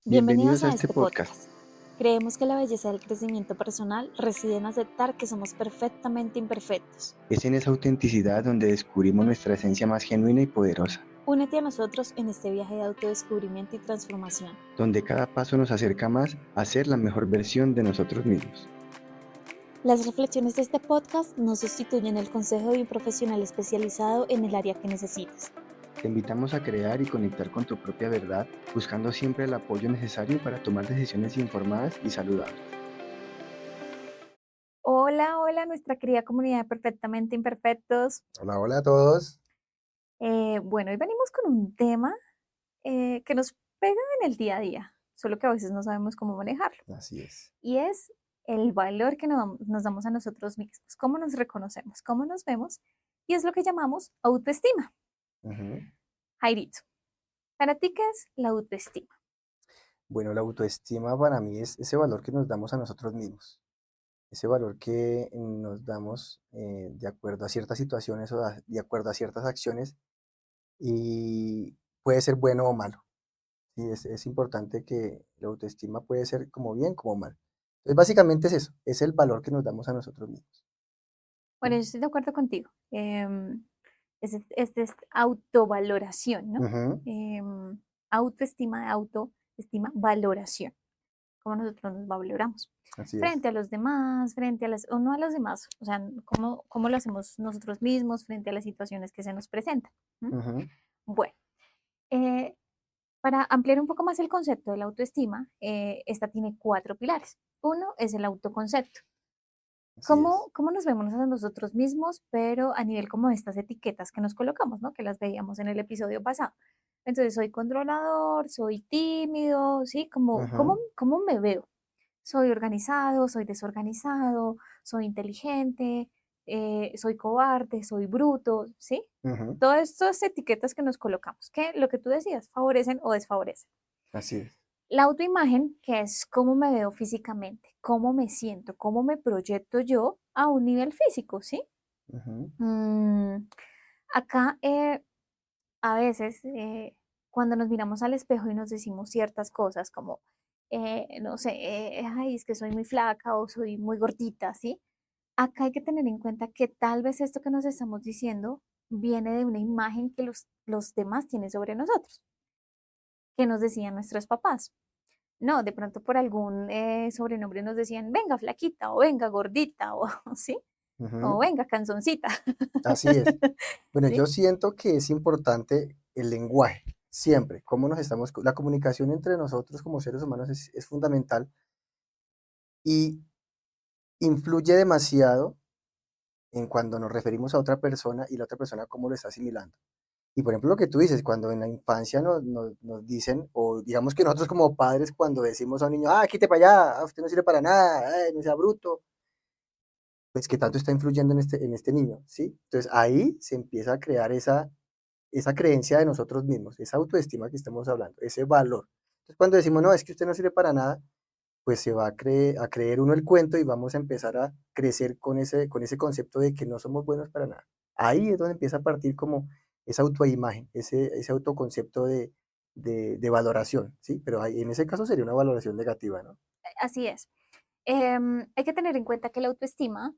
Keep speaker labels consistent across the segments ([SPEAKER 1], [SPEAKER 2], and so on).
[SPEAKER 1] Bienvenidos
[SPEAKER 2] Bienvenidos
[SPEAKER 1] a
[SPEAKER 2] a este
[SPEAKER 1] este
[SPEAKER 2] podcast.
[SPEAKER 1] podcast. Creemos que la belleza del crecimiento personal reside en aceptar que somos perfectamente imperfectos.
[SPEAKER 2] Es en esa autenticidad donde descubrimos nuestra esencia más genuina y poderosa,
[SPEAKER 1] Únete a nosotros en este viaje de autodescubrimiento y transformación.
[SPEAKER 2] donde cada paso nos acerca más a ser la mejor versión de nosotros mismos.
[SPEAKER 1] Las reflexiones de este podcast no sustituyen el consejo de un profesional especializado en el área que necesites.
[SPEAKER 2] Te invitamos a crear y conectar con tu propia verdad, buscando siempre el apoyo necesario para tomar decisiones informadas y saludables.
[SPEAKER 1] Hola, hola, nuestra querida comunidad de perfectamente imperfectos.
[SPEAKER 3] Hola, hola a todos.
[SPEAKER 1] Hoy venimos con un tema que nos pega en el día a día, solo que a veces no sabemos cómo manejarlo.
[SPEAKER 3] Así es.
[SPEAKER 1] Y es el valor que nos damos a nosotros mismos, cómo nos reconocemos, cómo nos vemos, y es lo que llamamos autoestima.
[SPEAKER 3] Ujú.
[SPEAKER 1] Jairito, ¿para ti qué es la autoestima?
[SPEAKER 3] Bueno, la autoestima para mí es ese valor que nos damos a nosotros mismos, ese valor que nos damos de acuerdo a ciertas situaciones o de acuerdo a ciertas acciones y puede ser bueno o malo. Y es importante que la autoestima puede ser como bien como mal. Entonces, básicamente es eso, es el valor que nos damos a nosotros mismos.
[SPEAKER 1] Bueno, yo estoy de acuerdo contigo. Es autovaloración, ¿no?
[SPEAKER 3] Ujú.
[SPEAKER 1] Autoestima, autoestima, valoración, cómo nosotros nos valoramos
[SPEAKER 3] Así es.
[SPEAKER 1] frente a los demás, frente a las, o no a los demás, o sea, cómo lo hacemos nosotros mismos frente a las situaciones que se nos presentan. ¿M?
[SPEAKER 3] Ujú.
[SPEAKER 1] Bueno, eh, para ampliar un poco más el concepto de la autoestima, esta tiene cuatro pilares. Uno es el autoconcepto.
[SPEAKER 3] Así es.
[SPEAKER 1] ¿Cómo nos vemos a nosotros mismos, pero a nivel como de estas etiquetas que nos colocamos, ¿no? Que las veíamos en el episodio pasado. Entonces, soy controlador, soy tímido, ¿sí?
[SPEAKER 3] Ujú.
[SPEAKER 1] ¿Cómo me veo? Soy organizado, soy desorganizado, soy inteligente, soy cobarde, soy bruto, ¿sí?
[SPEAKER 3] Ujú.
[SPEAKER 1] Todas estas etiquetas que nos colocamos, que lo que tú decías, favorecen o desfavorecen.
[SPEAKER 3] Así es.
[SPEAKER 1] La autoimagen, que es cómo me veo físicamente, cómo me siento, cómo me proyecto yo a un nivel físico, ¿sí?
[SPEAKER 3] Ujú.
[SPEAKER 1] Mm, acá, a veces, cuando nos miramos al espejo y nos decimos ciertas cosas como, no sé, ay, es que soy muy flaca o soy muy gordita, ¿sí? Acá hay que tener en cuenta que tal vez esto que nos estamos diciendo viene de una imagen que los demás tienen sobre nosotros, que nos decían nuestros papás. No, de pronto por algún sobrenombre nos decían, venga flaquita o venga gordita o sí, o
[SPEAKER 3] Ujú.
[SPEAKER 1] venga canzoncita,
[SPEAKER 3] Así es. Bueno,
[SPEAKER 1] ¿sí?
[SPEAKER 3] yo siento que es importante el lenguaje, siempre, cómo nos estamos, la comunicación entre nosotros como seres humanos es fundamental y influye demasiado en cuando nos referimos a otra persona y la otra persona cómo lo está asimilando. Y por ejemplo, lo que tú dices, cuando en la infancia nos dicen, o digamos que nosotros como padres, cuando decimos a un niño, ah, quite para allá, ah, usted no sirve para nada, no sea bruto, pues que tanto está influyendo en este niño, ¿sí? Entonces ahí se empieza a crear esa creencia de nosotros mismos, esa autoestima que estamos hablando, ese valor. Entonces, cuando decimos, no, es que usted no sirve para nada, pues se va a creer uno el cuento y vamos a empezar a crecer con ese concepto de que no somos buenos para nada. Ahí es donde empieza a partir como esa autoimagen, ese autoconcepto de valoración, ¿sí? Pero ahí, en ese caso sería una valoración negativa, ¿no?
[SPEAKER 1] Así es. Hay que tener en cuenta que la autoestima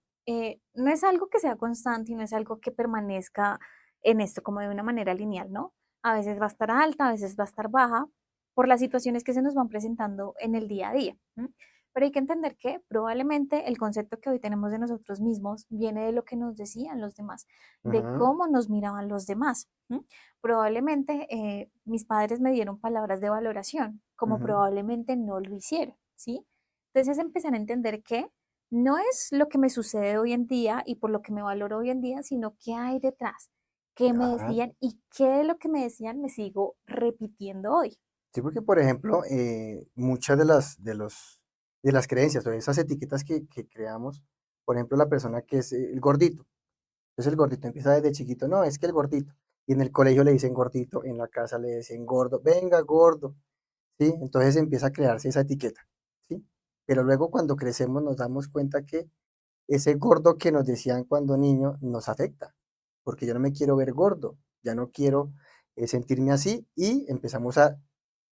[SPEAKER 1] no es algo que sea constante y no es algo que permanezca en esto como de una manera lineal, ¿no? A veces va a estar alta, a veces va a estar baja por las situaciones que se nos van presentando en el día a día. ¿M? Pero hay que entender que probablemente el concepto que hoy tenemos de nosotros mismos viene de lo que nos decían los demás, de
[SPEAKER 3] Ujú.
[SPEAKER 1] cómo nos miraban los demás. ¿M? Probablemente mis padres me dieron palabras de valoración, como
[SPEAKER 3] Ujú.
[SPEAKER 1] probablemente no lo hicieron, ¿sí? Entonces empezar a entender que no es lo que me sucede hoy en día y por lo que me valoro hoy en día, sino qué hay detrás, qué me
[SPEAKER 3] Ajá.
[SPEAKER 1] decían y qué de lo que me decían me sigo repitiendo hoy.
[SPEAKER 3] Sí, porque, por ejemplo, muchas de las creencias o esas etiquetas que creamos, por ejemplo, la persona que es el gordito. Entonces el gordito empieza desde chiquito, no, es que el gordito. Y en el colegio le dicen gordito, en la casa le dicen gordo, venga, gordo, ¿sí? Entonces empieza a crearse esa etiqueta, ¿sí? Pero luego cuando crecemos nos damos cuenta que ese gordo que nos decían cuando niño nos afecta, porque yo no me quiero ver gordo, ya no quiero sentirme así y empezamos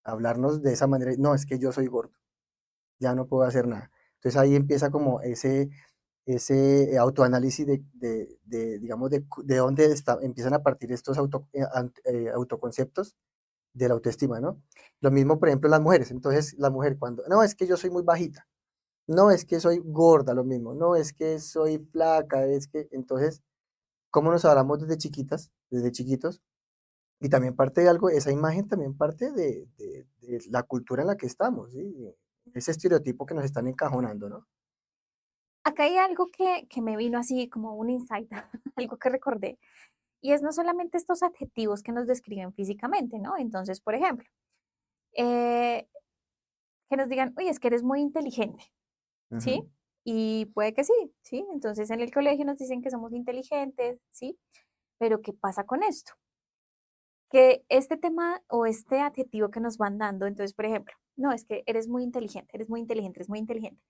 [SPEAKER 3] hablarnos de esa manera, no, es que yo soy gordo, ya no puedo hacer nada. Entonces ahí empieza como ese autoanálisis digamos, de dónde empiezan a partir estos autoconceptos de la autoestima, ¿no? Lo mismo, por ejemplo, las mujeres. Entonces, la mujer cuando, no, es que yo soy muy bajita, no, es que soy gorda, lo mismo, no, es que soy flaca, es que, entonces, ¿cómo nos hablamos desde chiquitas, desde chiquitos? Y también parte de algo, esa imagen también parte de la cultura en la que estamos, ¿sí? Ese estereotipo que nos están encajonando, ¿no?
[SPEAKER 1] Acá hay algo que me vino así como un insight, algo que recordé, y es no solamente estos adjetivos que nos describen físicamente, ¿no? Entonces, por ejemplo, eh, que nos digan, oye, es que eres muy inteligente,
[SPEAKER 3] Ujú,
[SPEAKER 1] ¿sí? Y puede que sí, ¿sí? Entonces en el colegio nos dicen que somos inteligentes, ¿sí? Pero ¿qué pasa con esto? Que este tema o este adjetivo que nos van dando, entonces, por ejemplo, no, es que eres muy inteligente, eres muy inteligente, eres muy inteligente.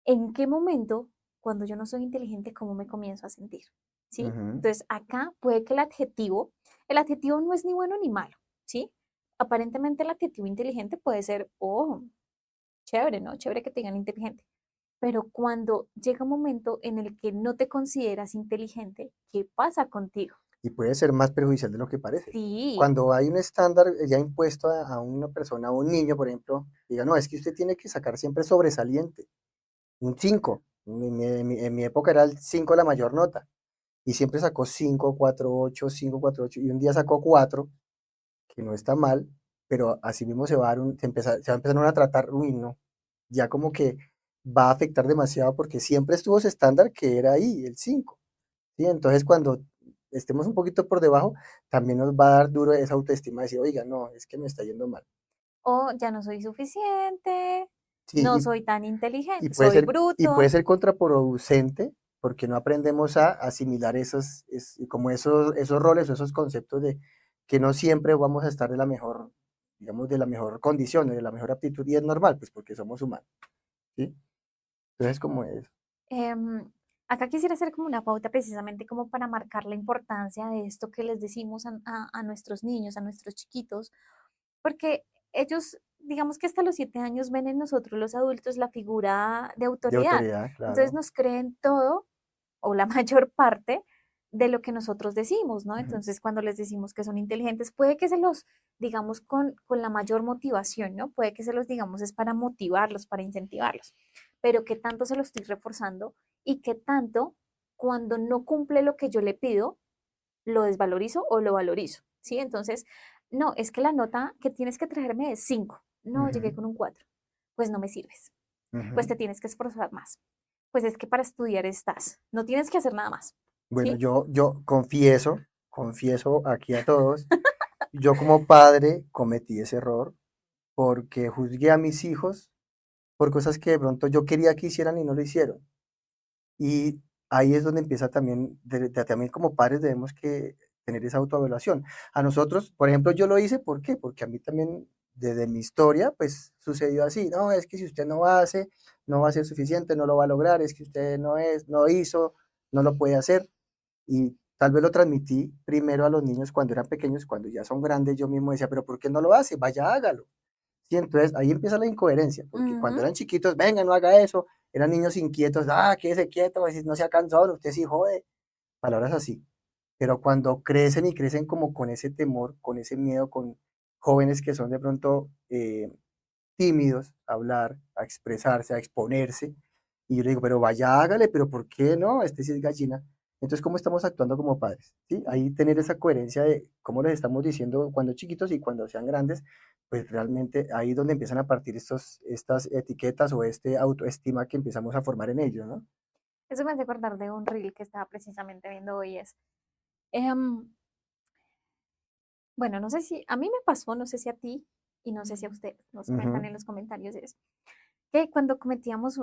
[SPEAKER 1] ¿En qué momento, cuando yo no soy inteligente, cómo me comienzo a sentir? ¿Sí?
[SPEAKER 3] ujú.
[SPEAKER 1] Entonces, acá puede que el adjetivo no es ni bueno ni malo, ¿sí? Aparentemente el adjetivo inteligente puede ser, oh, chévere, ¿no? Chévere que te digan inteligente. Pero cuando llega un momento en el que no te consideras inteligente, ¿qué pasa contigo?
[SPEAKER 3] Y puede ser más perjudicial de lo que parece.
[SPEAKER 1] Sí,
[SPEAKER 3] Cuando hay un estándar ya impuesto a una persona, a un niño, por ejemplo, diga, no, es que usted tiene que sacar siempre sobresaliente, un 5. En mi época era el 5 la mayor nota. Y siempre sacó 5,48, 5,48. Y un día sacó 4, que no está mal, pero así mismo se va a empezar uno a tratar, uy, no, ya como que va a afectar demasiado porque siempre estuvo ese estándar que era ahí, el 5. ¿Sí? Entonces, cuando estemos un poquito por debajo, también nos va a dar duro esa autoestima de decir, oiga, no, es que me está yendo mal.
[SPEAKER 1] o ya no soy suficiente,
[SPEAKER 3] Sí,
[SPEAKER 1] no soy tan
[SPEAKER 3] y
[SPEAKER 1] inteligente,
[SPEAKER 3] puede
[SPEAKER 1] soy
[SPEAKER 3] ser, y puede
[SPEAKER 1] bruto.
[SPEAKER 3] ser contraproducente porque no aprendemos a asimilar como esos roles o esos conceptos de que no siempre vamos a estar de la mejor, digamos, de la mejor condición, de la mejor aptitud, y es normal, pues porque somos humanos, ¿sí? Entonces, como es.
[SPEAKER 1] Em, Acá quisiera hacer como una pauta precisamente como para marcar la importancia de esto que les decimos a nuestros niños, a nuestros chiquitos, porque ellos, digamos que hasta los 7 años ven en nosotros los adultos la figura de
[SPEAKER 3] De
[SPEAKER 1] autoridad.
[SPEAKER 3] autoridad,
[SPEAKER 1] Entonces
[SPEAKER 3] claro.
[SPEAKER 1] nos creen todo o la mayor parte de lo que nosotros decimos, ¿no?
[SPEAKER 3] Ujú,
[SPEAKER 1] Entonces cuando les decimos que son inteligentes, puede que se los digamos con la mayor motivación, ¿no? Puede que se los digamos es para motivarlos, para incentivarlos, pero qué tanto se lo estoy reforzando y qué tanto cuando no cumple lo que yo le pido, lo desvalorizo o lo valorizo, ¿sí? Entonces, no, es que la nota que tienes que traerme es 5. No, llegué
[SPEAKER 3] ujú,
[SPEAKER 1] con un 4. Pues no me sirves. Pues
[SPEAKER 3] ujú.
[SPEAKER 1] te tienes que esforzar más. Pues es que para estudiar estás. No tienes que hacer nada más,
[SPEAKER 3] Bueno,
[SPEAKER 1] ¿sí?
[SPEAKER 3] yo confieso aquí a todos, yo como padre cometí ese error porque juzgué a mis hijos por cosas que de pronto yo quería que hicieran y no lo hicieron. Y ahí es donde empieza también, también como padres debemos que tener esa autoevaluación. A nosotros, por ejemplo, yo lo hice, ¿por qué? Porque a mí también, desde mi historia, pues sucedió así, no, es que si usted no hace, no va a ser suficiente, no lo va a lograr, es que usted no hizo, no lo puede hacer. Y tal vez lo transmití primero a los niños cuando eran pequeños, cuando ya son grandes, yo mismo decía, pero ¿por qué no lo hace? Vaya, hágalo. Sí, entonces ahí empieza la incoherencia, porque cuando
[SPEAKER 1] Ujú.
[SPEAKER 3] eran chiquitos, venga, no haga eso, eran niños inquietos, quédese quieto, si no se ha cansado, usted sí jode, palabras así. Pero cuando crecen y crecen como con ese temor, con ese miedo, con jóvenes que son de pronto tímidos a hablar, a expresarse, a exponerse, y yo le digo, pero vaya, hágale, pero ¿por qué no? Este sí es gallina. Entonces, ¿cómo estamos actuando como padres? ¿Sí? Ahí tener esa coherencia de cómo les estamos diciendo cuando chiquitos y cuando sean grandes, pues realmente ahí es donde empiezan a partir estas etiquetas o este autoestima que empezamos a formar en ellos, ¿no?
[SPEAKER 1] Eso me hace acordar de un reel que estaba precisamente viendo hoy. Em, bueno, no sé si a mí me pasó, no sé si a ti y no sé si a ustedes nos cuentan
[SPEAKER 3] Ujú.
[SPEAKER 1] en los comentarios eso. Que cuando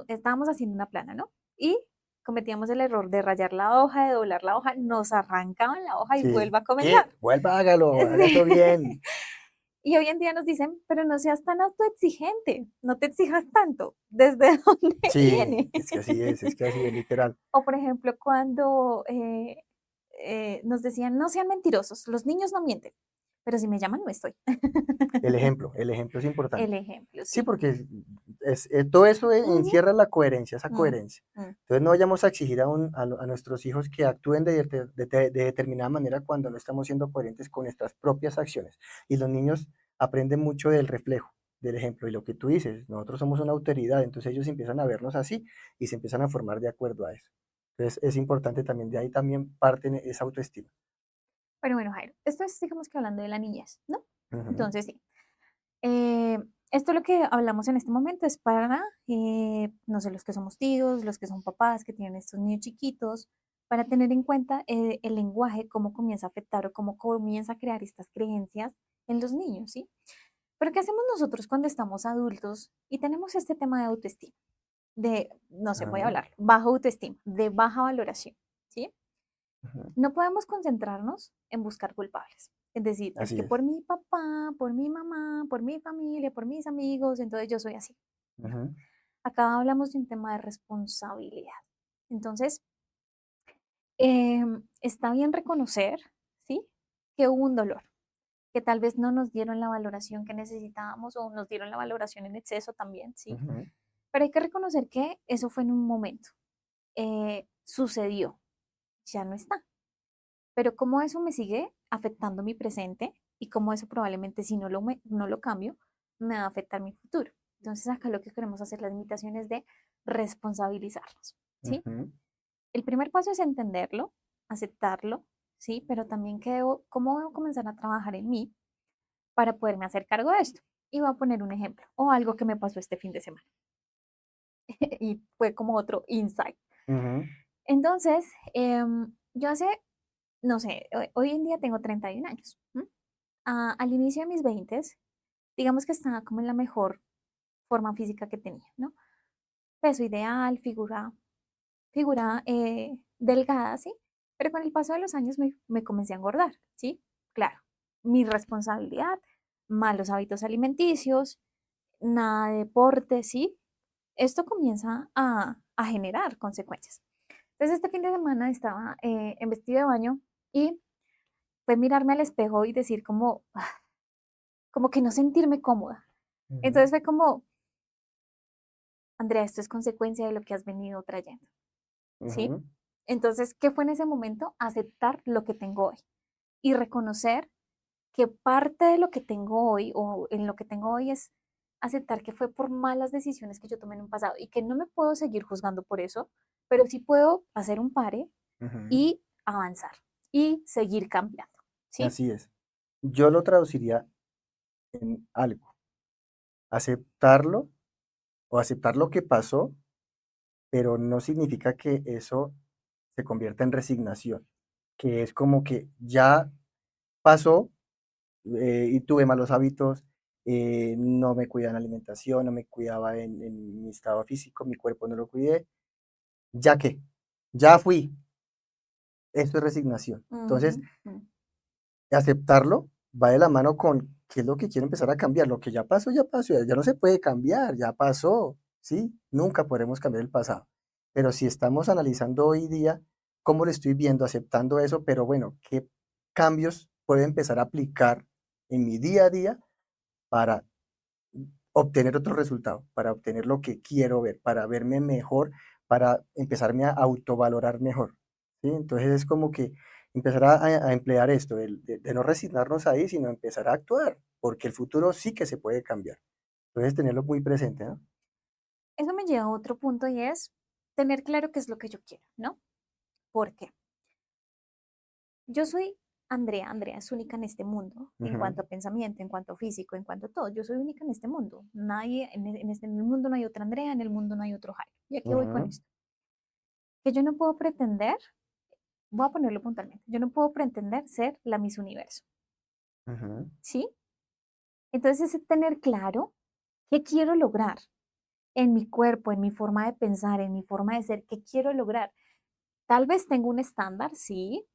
[SPEAKER 1] estábamos haciendo una plana, ¿no? Y cometíamos el error de rayar la hoja, de doblar la hoja, nos arrancaban la hoja y
[SPEAKER 3] Sí.
[SPEAKER 1] vuelva a
[SPEAKER 3] ¿Qué?
[SPEAKER 1] comenzar.
[SPEAKER 3] Vuelva, hágalo, haga eso
[SPEAKER 1] Sí.
[SPEAKER 3] bien.
[SPEAKER 1] Y hoy en día nos dicen, pero no seas tan autoexigente, no te exijas tanto, ¿desde dónde
[SPEAKER 3] Sí,
[SPEAKER 1] viene?
[SPEAKER 3] es que así es, literal.
[SPEAKER 1] O por ejemplo, cuando nos decían, no sean mentirosos, los niños no mienten. pero si me llaman no estoy.
[SPEAKER 3] El ejemplo es
[SPEAKER 1] El
[SPEAKER 3] importante.
[SPEAKER 1] ejemplo,
[SPEAKER 3] Sí,
[SPEAKER 1] sí.
[SPEAKER 3] porque todo eso
[SPEAKER 1] Ujú,
[SPEAKER 3] encierra la coherencia, esa
[SPEAKER 1] mm,
[SPEAKER 3] coherencia.
[SPEAKER 1] mm.
[SPEAKER 3] Entonces no vayamos a exigir a nuestros hijos que actúen de determinada manera cuando no estamos siendo coherentes con nuestras propias acciones. Y los niños aprenden mucho del reflejo, del ejemplo. Y lo que tú dices, nosotros somos una autoridad, entonces ellos empiezan a vernos así y se empiezan a formar de acuerdo a eso. Entonces es importante también, de ahí también parte esa autoestima.
[SPEAKER 1] Pero bueno, Jairo, esto es, digamos que hablando de la niñez, ¿no?
[SPEAKER 3] Ujú,
[SPEAKER 1] Entonces, sí. Eh, esto lo que hablamos en este momento es para, no sé, los que somos tíos, los que son papás, que tienen estos niños chiquitos, para tener en cuenta el lenguaje, cómo comienza a afectar o cómo comienza a crear estas creencias en los niños, ¿sí? Pero ¿qué hacemos nosotros cuando estamos adultos y tenemos este tema de autoestima? De, no sé, voy a
[SPEAKER 3] ajá,
[SPEAKER 1] hablar, baja autoestima, de baja valoración, ¿sí?
[SPEAKER 3] ujú.
[SPEAKER 1] No podemos concentrarnos en buscar culpables. Es decir, es
[SPEAKER 3] Así
[SPEAKER 1] que
[SPEAKER 3] es.
[SPEAKER 1] por mi papá, por mi mamá, por mi familia, por mis amigos, entonces yo soy así. No.
[SPEAKER 3] Ujú,
[SPEAKER 1] Acá hablamos de un tema de responsabilidad. Entonces, está bien reconocer, ¿sí? Que hubo un dolor, que tal vez no nos dieron la valoración que necesitábamos o nos dieron la valoración en exceso también, ¿sí?
[SPEAKER 3] ujú,
[SPEAKER 1] Pero hay que reconocer que eso fue en un momento, sucedió, ya no está. Pero cómo eso me sigue afectando mi presente y cómo eso probablemente si no lo cambio, me va a afectar mi futuro. Entonces acá lo que queremos hacer las invitaciones de responsabilizarnos, ¿sí?
[SPEAKER 3] ujú.
[SPEAKER 1] El primer paso es entenderlo, aceptarlo, ¿sí? Pero también cómo debo comenzar a trabajar en mí para poderme hacer cargo de esto. Y voy a poner un ejemplo o algo que me pasó este fin de semana y fue como otro insight.
[SPEAKER 3] Ujú,
[SPEAKER 1] Entonces, yo hace, no sé, hoy en día tengo 31 años. ¿M? Al inicio de mis 20, digamos que estaba como en la mejor forma física que tenía, ¿no? Peso ideal, figura delgada, ¿sí? Pero con el paso de los años me comencé a engordar, ¿sí? Claro, mi responsabilidad, malos hábitos alimenticios, nada de deporte, ¿sí? Esto comienza a generar consecuencias. Entonces, este fin de semana estaba en vestido de baño y fue mirarme al espejo y decir como, como que no sentirme cómoda.
[SPEAKER 3] ujú,
[SPEAKER 1] Entonces fue como, Andrea, esto es consecuencia de lo que has venido trayendo, ¿sí?
[SPEAKER 3] ujú,
[SPEAKER 1] Entonces, ¿qué fue en ese momento? Aceptar lo que tengo hoy y reconocer que parte de lo que tengo hoy o en lo que tengo hoy es aceptar que fue por malas decisiones que yo tomé en un pasado y que no me puedo seguir juzgando por eso, pero sí puedo hacer un pare
[SPEAKER 3] ujú.
[SPEAKER 1] y avanzar y seguir cambiando, ¿sí?
[SPEAKER 3] Así es. Yo lo traduciría en algo, aceptarlo o aceptar lo que pasó, pero no significa que eso se convierta en resignación, que es como que ya pasó y tuve malos hábitos, no me cuidaba en la alimentación, no me cuidaba en mi estado físico, mi cuerpo no lo cuidé, ya que, ya fui, eso es resignación. Entonces,
[SPEAKER 1] Ujú, ujú.
[SPEAKER 3] aceptarlo va de la mano con qué es lo que quiero empezar a cambiar. Lo que ya pasó, ya no se puede cambiar, ya pasó, ¿sí? Nunca podremos cambiar el pasado. Pero si estamos analizando hoy día cómo lo estoy viendo, aceptando eso, pero bueno, ¿qué cambios puedo empezar a aplicar en mi día a día para obtener otro resultado, para obtener lo que quiero ver, para verme mejor, para empezarme a autovalorar mejor? ¿Sí? Entonces es como que empezar a emplear esto, de no resignarnos ahí, sino empezar a actuar, porque el futuro sí que se puede cambiar. Entonces tenerlo muy presente, ¿no?
[SPEAKER 1] Eso me lleva a otro punto y es tener claro qué es lo que yo quiero, ¿no? ¿Por qué? Yo soy Andrea, Andrea es única en este mundo, en
[SPEAKER 3] Ujú,
[SPEAKER 1] cuanto a pensamiento, en cuanto a físico, en cuanto a todo. Yo soy única en este mundo. Nadie, en el mundo no hay otra Andrea, en el mundo no hay otro Jairo. ¿Y aquí voy con
[SPEAKER 3] ujú,
[SPEAKER 1] esto? Que yo no puedo pretender, voy a ponerlo puntualmente, yo no puedo pretender ser la Miss Universo,
[SPEAKER 3] ujú,
[SPEAKER 1] ¿sí? Entonces es tener claro qué quiero lograr en mi cuerpo, en mi forma de pensar, en mi forma de ser, qué quiero lograr. Tal vez tengo un estándar, sí,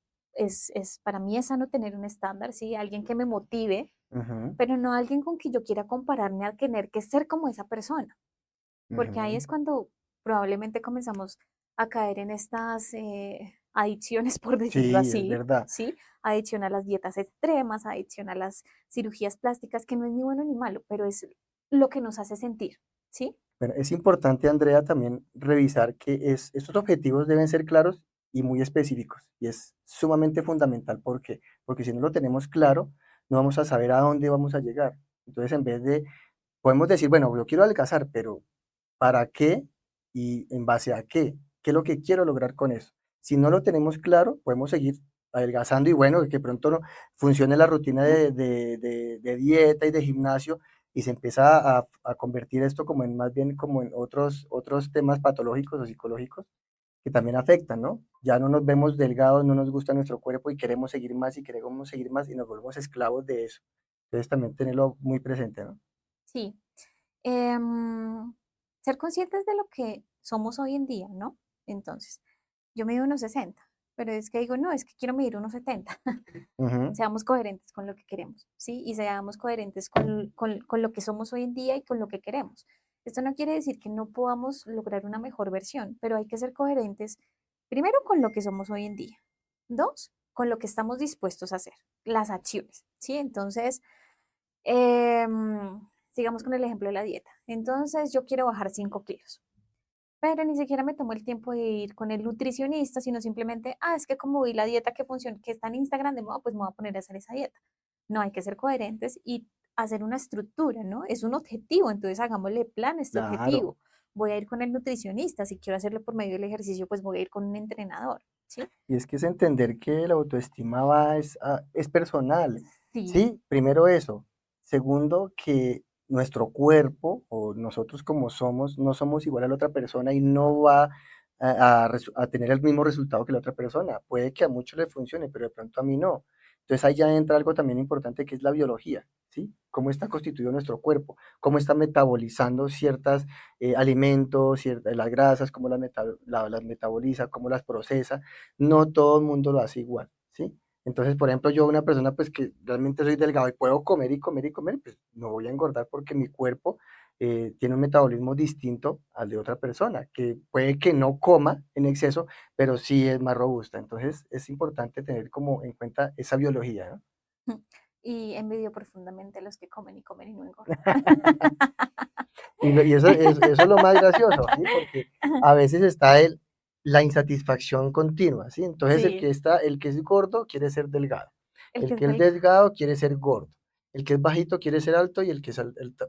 [SPEAKER 1] para mí es sano tener un estándar, sí, alguien que me motive,
[SPEAKER 3] ujú,
[SPEAKER 1] pero no alguien con quien yo quiera compararme a tener que ser como esa persona, porque ahí
[SPEAKER 3] ujú,
[SPEAKER 1] es cuando probablemente comenzamos a caer en adicciones, por decirlo
[SPEAKER 3] Sí, es
[SPEAKER 1] así,
[SPEAKER 3] verdad.
[SPEAKER 1] ¿sí? Adicción a las dietas extremas, adicción a las cirugías plásticas, que no es ni bueno ni malo, pero es lo que nos hace sentir, ¿sí?
[SPEAKER 3] Bueno, es importante, Andrea, también revisar que estos objetivos deben ser claros y muy específicos. Y es sumamente fundamental. ¿Por qué? Porque si no lo tenemos claro, no vamos a saber a dónde vamos a llegar. Entonces, en vez de, podemos decir, bueno, yo quiero adelgazar, pero ¿para qué? ¿Y en base a qué? ¿Qué es lo que quiero lograr con eso? Si no lo tenemos claro, podemos seguir adelgazando y bueno, que pronto funcione la rutina
[SPEAKER 1] Ujú.
[SPEAKER 3] de dieta y de gimnasio y se empieza a convertir esto como en más bien como en otros temas patológicos o psicológicos que también afectan, ¿no? Ya no nos vemos delgados, no nos gusta nuestro cuerpo y queremos seguir más y queremos seguir más y nos volvemos esclavos de eso. Entonces también tenerlo muy presente, ¿no?
[SPEAKER 1] Sí. Em, Ser conscientes de lo que somos hoy en día, ¿no? Entonces, yo mido unos 60, pero es que digo, no, es que quiero medir unos 70.
[SPEAKER 3] Ujú.
[SPEAKER 1] Seamos coherentes con lo que queremos, ¿sí? Y seamos coherentes con lo que somos hoy en día y con lo que queremos. Esto no quiere decir que no podamos lograr una mejor versión, pero hay que ser coherentes, primero, con lo que somos hoy en día. Dos, con lo que estamos dispuestos a hacer, las acciones, ¿sí? Entonces, sigamos con el ejemplo de la dieta. Entonces, yo quiero bajar 5 kilos, pero ni siquiera me tomo el tiempo de ir con el nutricionista, sino simplemente, es que como vi la dieta que funciona, que está en Instagram de moda, pues me voy a poner a hacer esa dieta. No, hay que ser coherentes y hacer una estructura, ¿no? Es un objetivo, entonces hagámosle plan a este
[SPEAKER 3] Claro.
[SPEAKER 1] objetivo. Voy a ir con el nutricionista, si quiero hacerlo por medio del ejercicio, pues voy a ir con un entrenador, ¿sí?
[SPEAKER 3] Y es que es entender que la autoestima es personal,
[SPEAKER 1] Sí.
[SPEAKER 3] ¿sí? Primero eso. Segundo, que nuestro cuerpo o nosotros como somos, no somos igual a la otra persona y no va a tener el mismo resultado que la otra persona. Puede que a muchos le funcione, pero de pronto a mí no. Entonces ahí ya entra algo también importante que es la biología, ¿sí? Cómo está constituido nuestro cuerpo, cómo está metabolizando ciertas alimentos, las grasas, cómo las metaboliza, cómo las procesa. No todo el mundo lo hace igual, ¿sí? Entonces, por ejemplo, yo una persona pues que realmente soy delgado y puedo comer y comer y comer, pues no voy a engordar porque mi cuerpo tiene un metabolismo distinto al de otra persona, que puede que no coma en exceso, pero sí es más robusta. Entonces, es importante tener como en cuenta esa biología, ¿no?
[SPEAKER 1] Y envidio profundamente a los que comen y comen y no engordan.
[SPEAKER 3] Y eso es lo más gracioso, ¿sí? Porque a veces está la insatisfacción continua, ¿sí? Entonces
[SPEAKER 1] Sí,
[SPEAKER 3] el que es gordo quiere ser delgado,
[SPEAKER 1] el
[SPEAKER 3] el
[SPEAKER 1] que es
[SPEAKER 3] que es
[SPEAKER 1] bajito.
[SPEAKER 3] delgado quiere ser gordo, el que es bajito quiere ser alto y el que es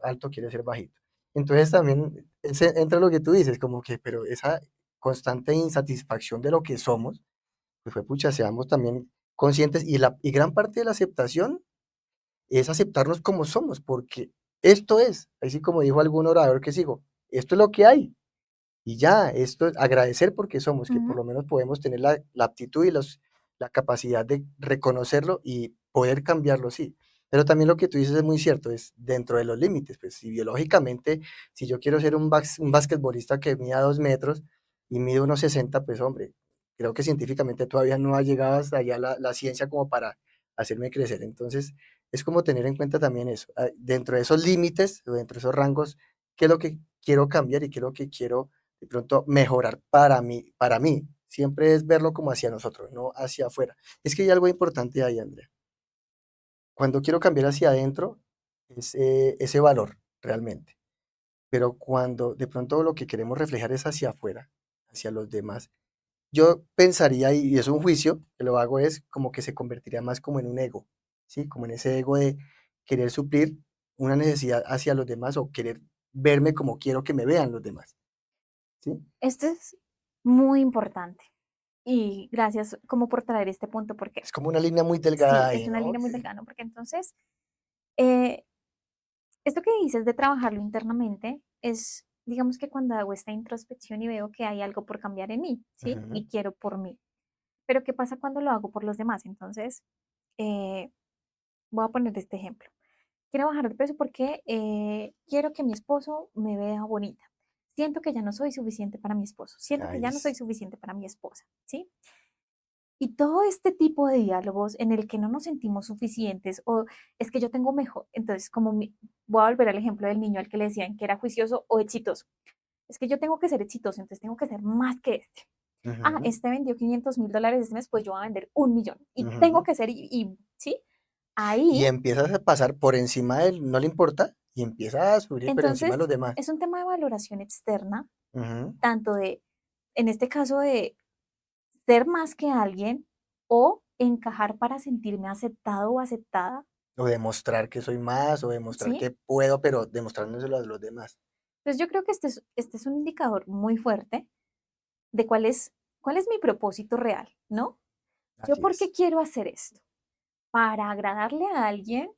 [SPEAKER 3] alto quiere ser bajito. Entonces también entra lo que tú dices, como que, pero esa constante insatisfacción de lo que somos, pues fue pucha, seamos también conscientes y gran parte de la aceptación es aceptarnos como somos, porque esto es, así como dijo algún orador que sigo, esto es lo que hay. Y ya, esto es agradecer porque somos, que por
[SPEAKER 1] Ujú.
[SPEAKER 3] lo menos podemos tener la aptitud y la capacidad de reconocerlo y poder cambiarlo, sí. Pero también lo que tú dices es muy cierto, es dentro de los límites, pues si biológicamente, si yo quiero ser un basquetbolista que mida 2 metros y mide unos 60, pues hombre, creo que científicamente todavía no ha llegado hasta allá la ciencia como para hacerme crecer. Entonces, es como tener en cuenta también eso, dentro de esos límites, o dentro de esos rangos, qué es lo que quiero cambiar y qué es lo que quiero de pronto mejorar para mí, para mí. Siempre es verlo como hacia nosotros, no hacia afuera. Es que hay algo importante ahí, Andrea. Cuando quiero cambiar hacia adentro, es ese valor realmente. Pero cuando de pronto lo que queremos reflejar es hacia afuera, hacia los demás, yo pensaría, y es un juicio, que lo hago es como que se convertiría más como en un ego, ¿sí? Como en ese ego de querer suplir una necesidad hacia los demás o querer verme como quiero que me vean los demás, ¿sí?
[SPEAKER 1] Esto es muy importante. Y gracias como por traer este punto, porque
[SPEAKER 3] Es como una línea muy delgada
[SPEAKER 1] sí, es
[SPEAKER 3] ahí,
[SPEAKER 1] una
[SPEAKER 3] ¿no?
[SPEAKER 1] línea muy delgada, ¿no? Porque entonces, eh, esto que dices de trabajarlo internamente es, digamos que cuando hago esta introspección y veo que hay algo por cambiar en mí, ¿sí?
[SPEAKER 3] Ujú.
[SPEAKER 1] Y quiero por mí. Pero ¿qué pasa cuando lo hago por los demás? Entonces, eh, voy a poner este ejemplo. Quiero bajar de peso porque quiero que mi esposo me vea bonita. Siento que ya no soy suficiente para mi esposo. Siento que
[SPEAKER 3] Ahí
[SPEAKER 1] ya no soy
[SPEAKER 3] sí.
[SPEAKER 1] suficiente para mi esposa, ¿sí? Y todo este tipo de diálogos en el que no nos sentimos suficientes o es que yo tengo mejor, entonces voy a volver al ejemplo del niño al que le decían que era juicioso o exitoso. Es que yo tengo que ser exitoso, entonces tengo que ser más que este. Ah,
[SPEAKER 3] Ujú,
[SPEAKER 1] este vendió $500.000 este mes, pues yo voy a vender 1.000.000. Y tengo
[SPEAKER 3] ujú.
[SPEAKER 1] que ser, ¿sí?
[SPEAKER 3] Y
[SPEAKER 1] Ahí,
[SPEAKER 3] empiezas a pasar por encima de él, no le importa, y empieza a subir por encima de
[SPEAKER 1] entonces,
[SPEAKER 3] los demás.
[SPEAKER 1] es un tema de valoración externa,
[SPEAKER 3] Ujú.
[SPEAKER 1] tanto de, en este caso, de ser más que alguien o encajar para sentirme aceptado o aceptada,
[SPEAKER 3] O demostrar que soy más, o demostrar
[SPEAKER 1] ¿sí?
[SPEAKER 3] que puedo, pero demostrándoselo a los demás.
[SPEAKER 1] Entonces yo creo que este es un indicador muy fuerte de cuál es mi propósito real, ¿no? ¿Yo
[SPEAKER 3] Así
[SPEAKER 1] por qué
[SPEAKER 3] es.
[SPEAKER 1] quiero hacer esto? ¿Para agradarle a alguien?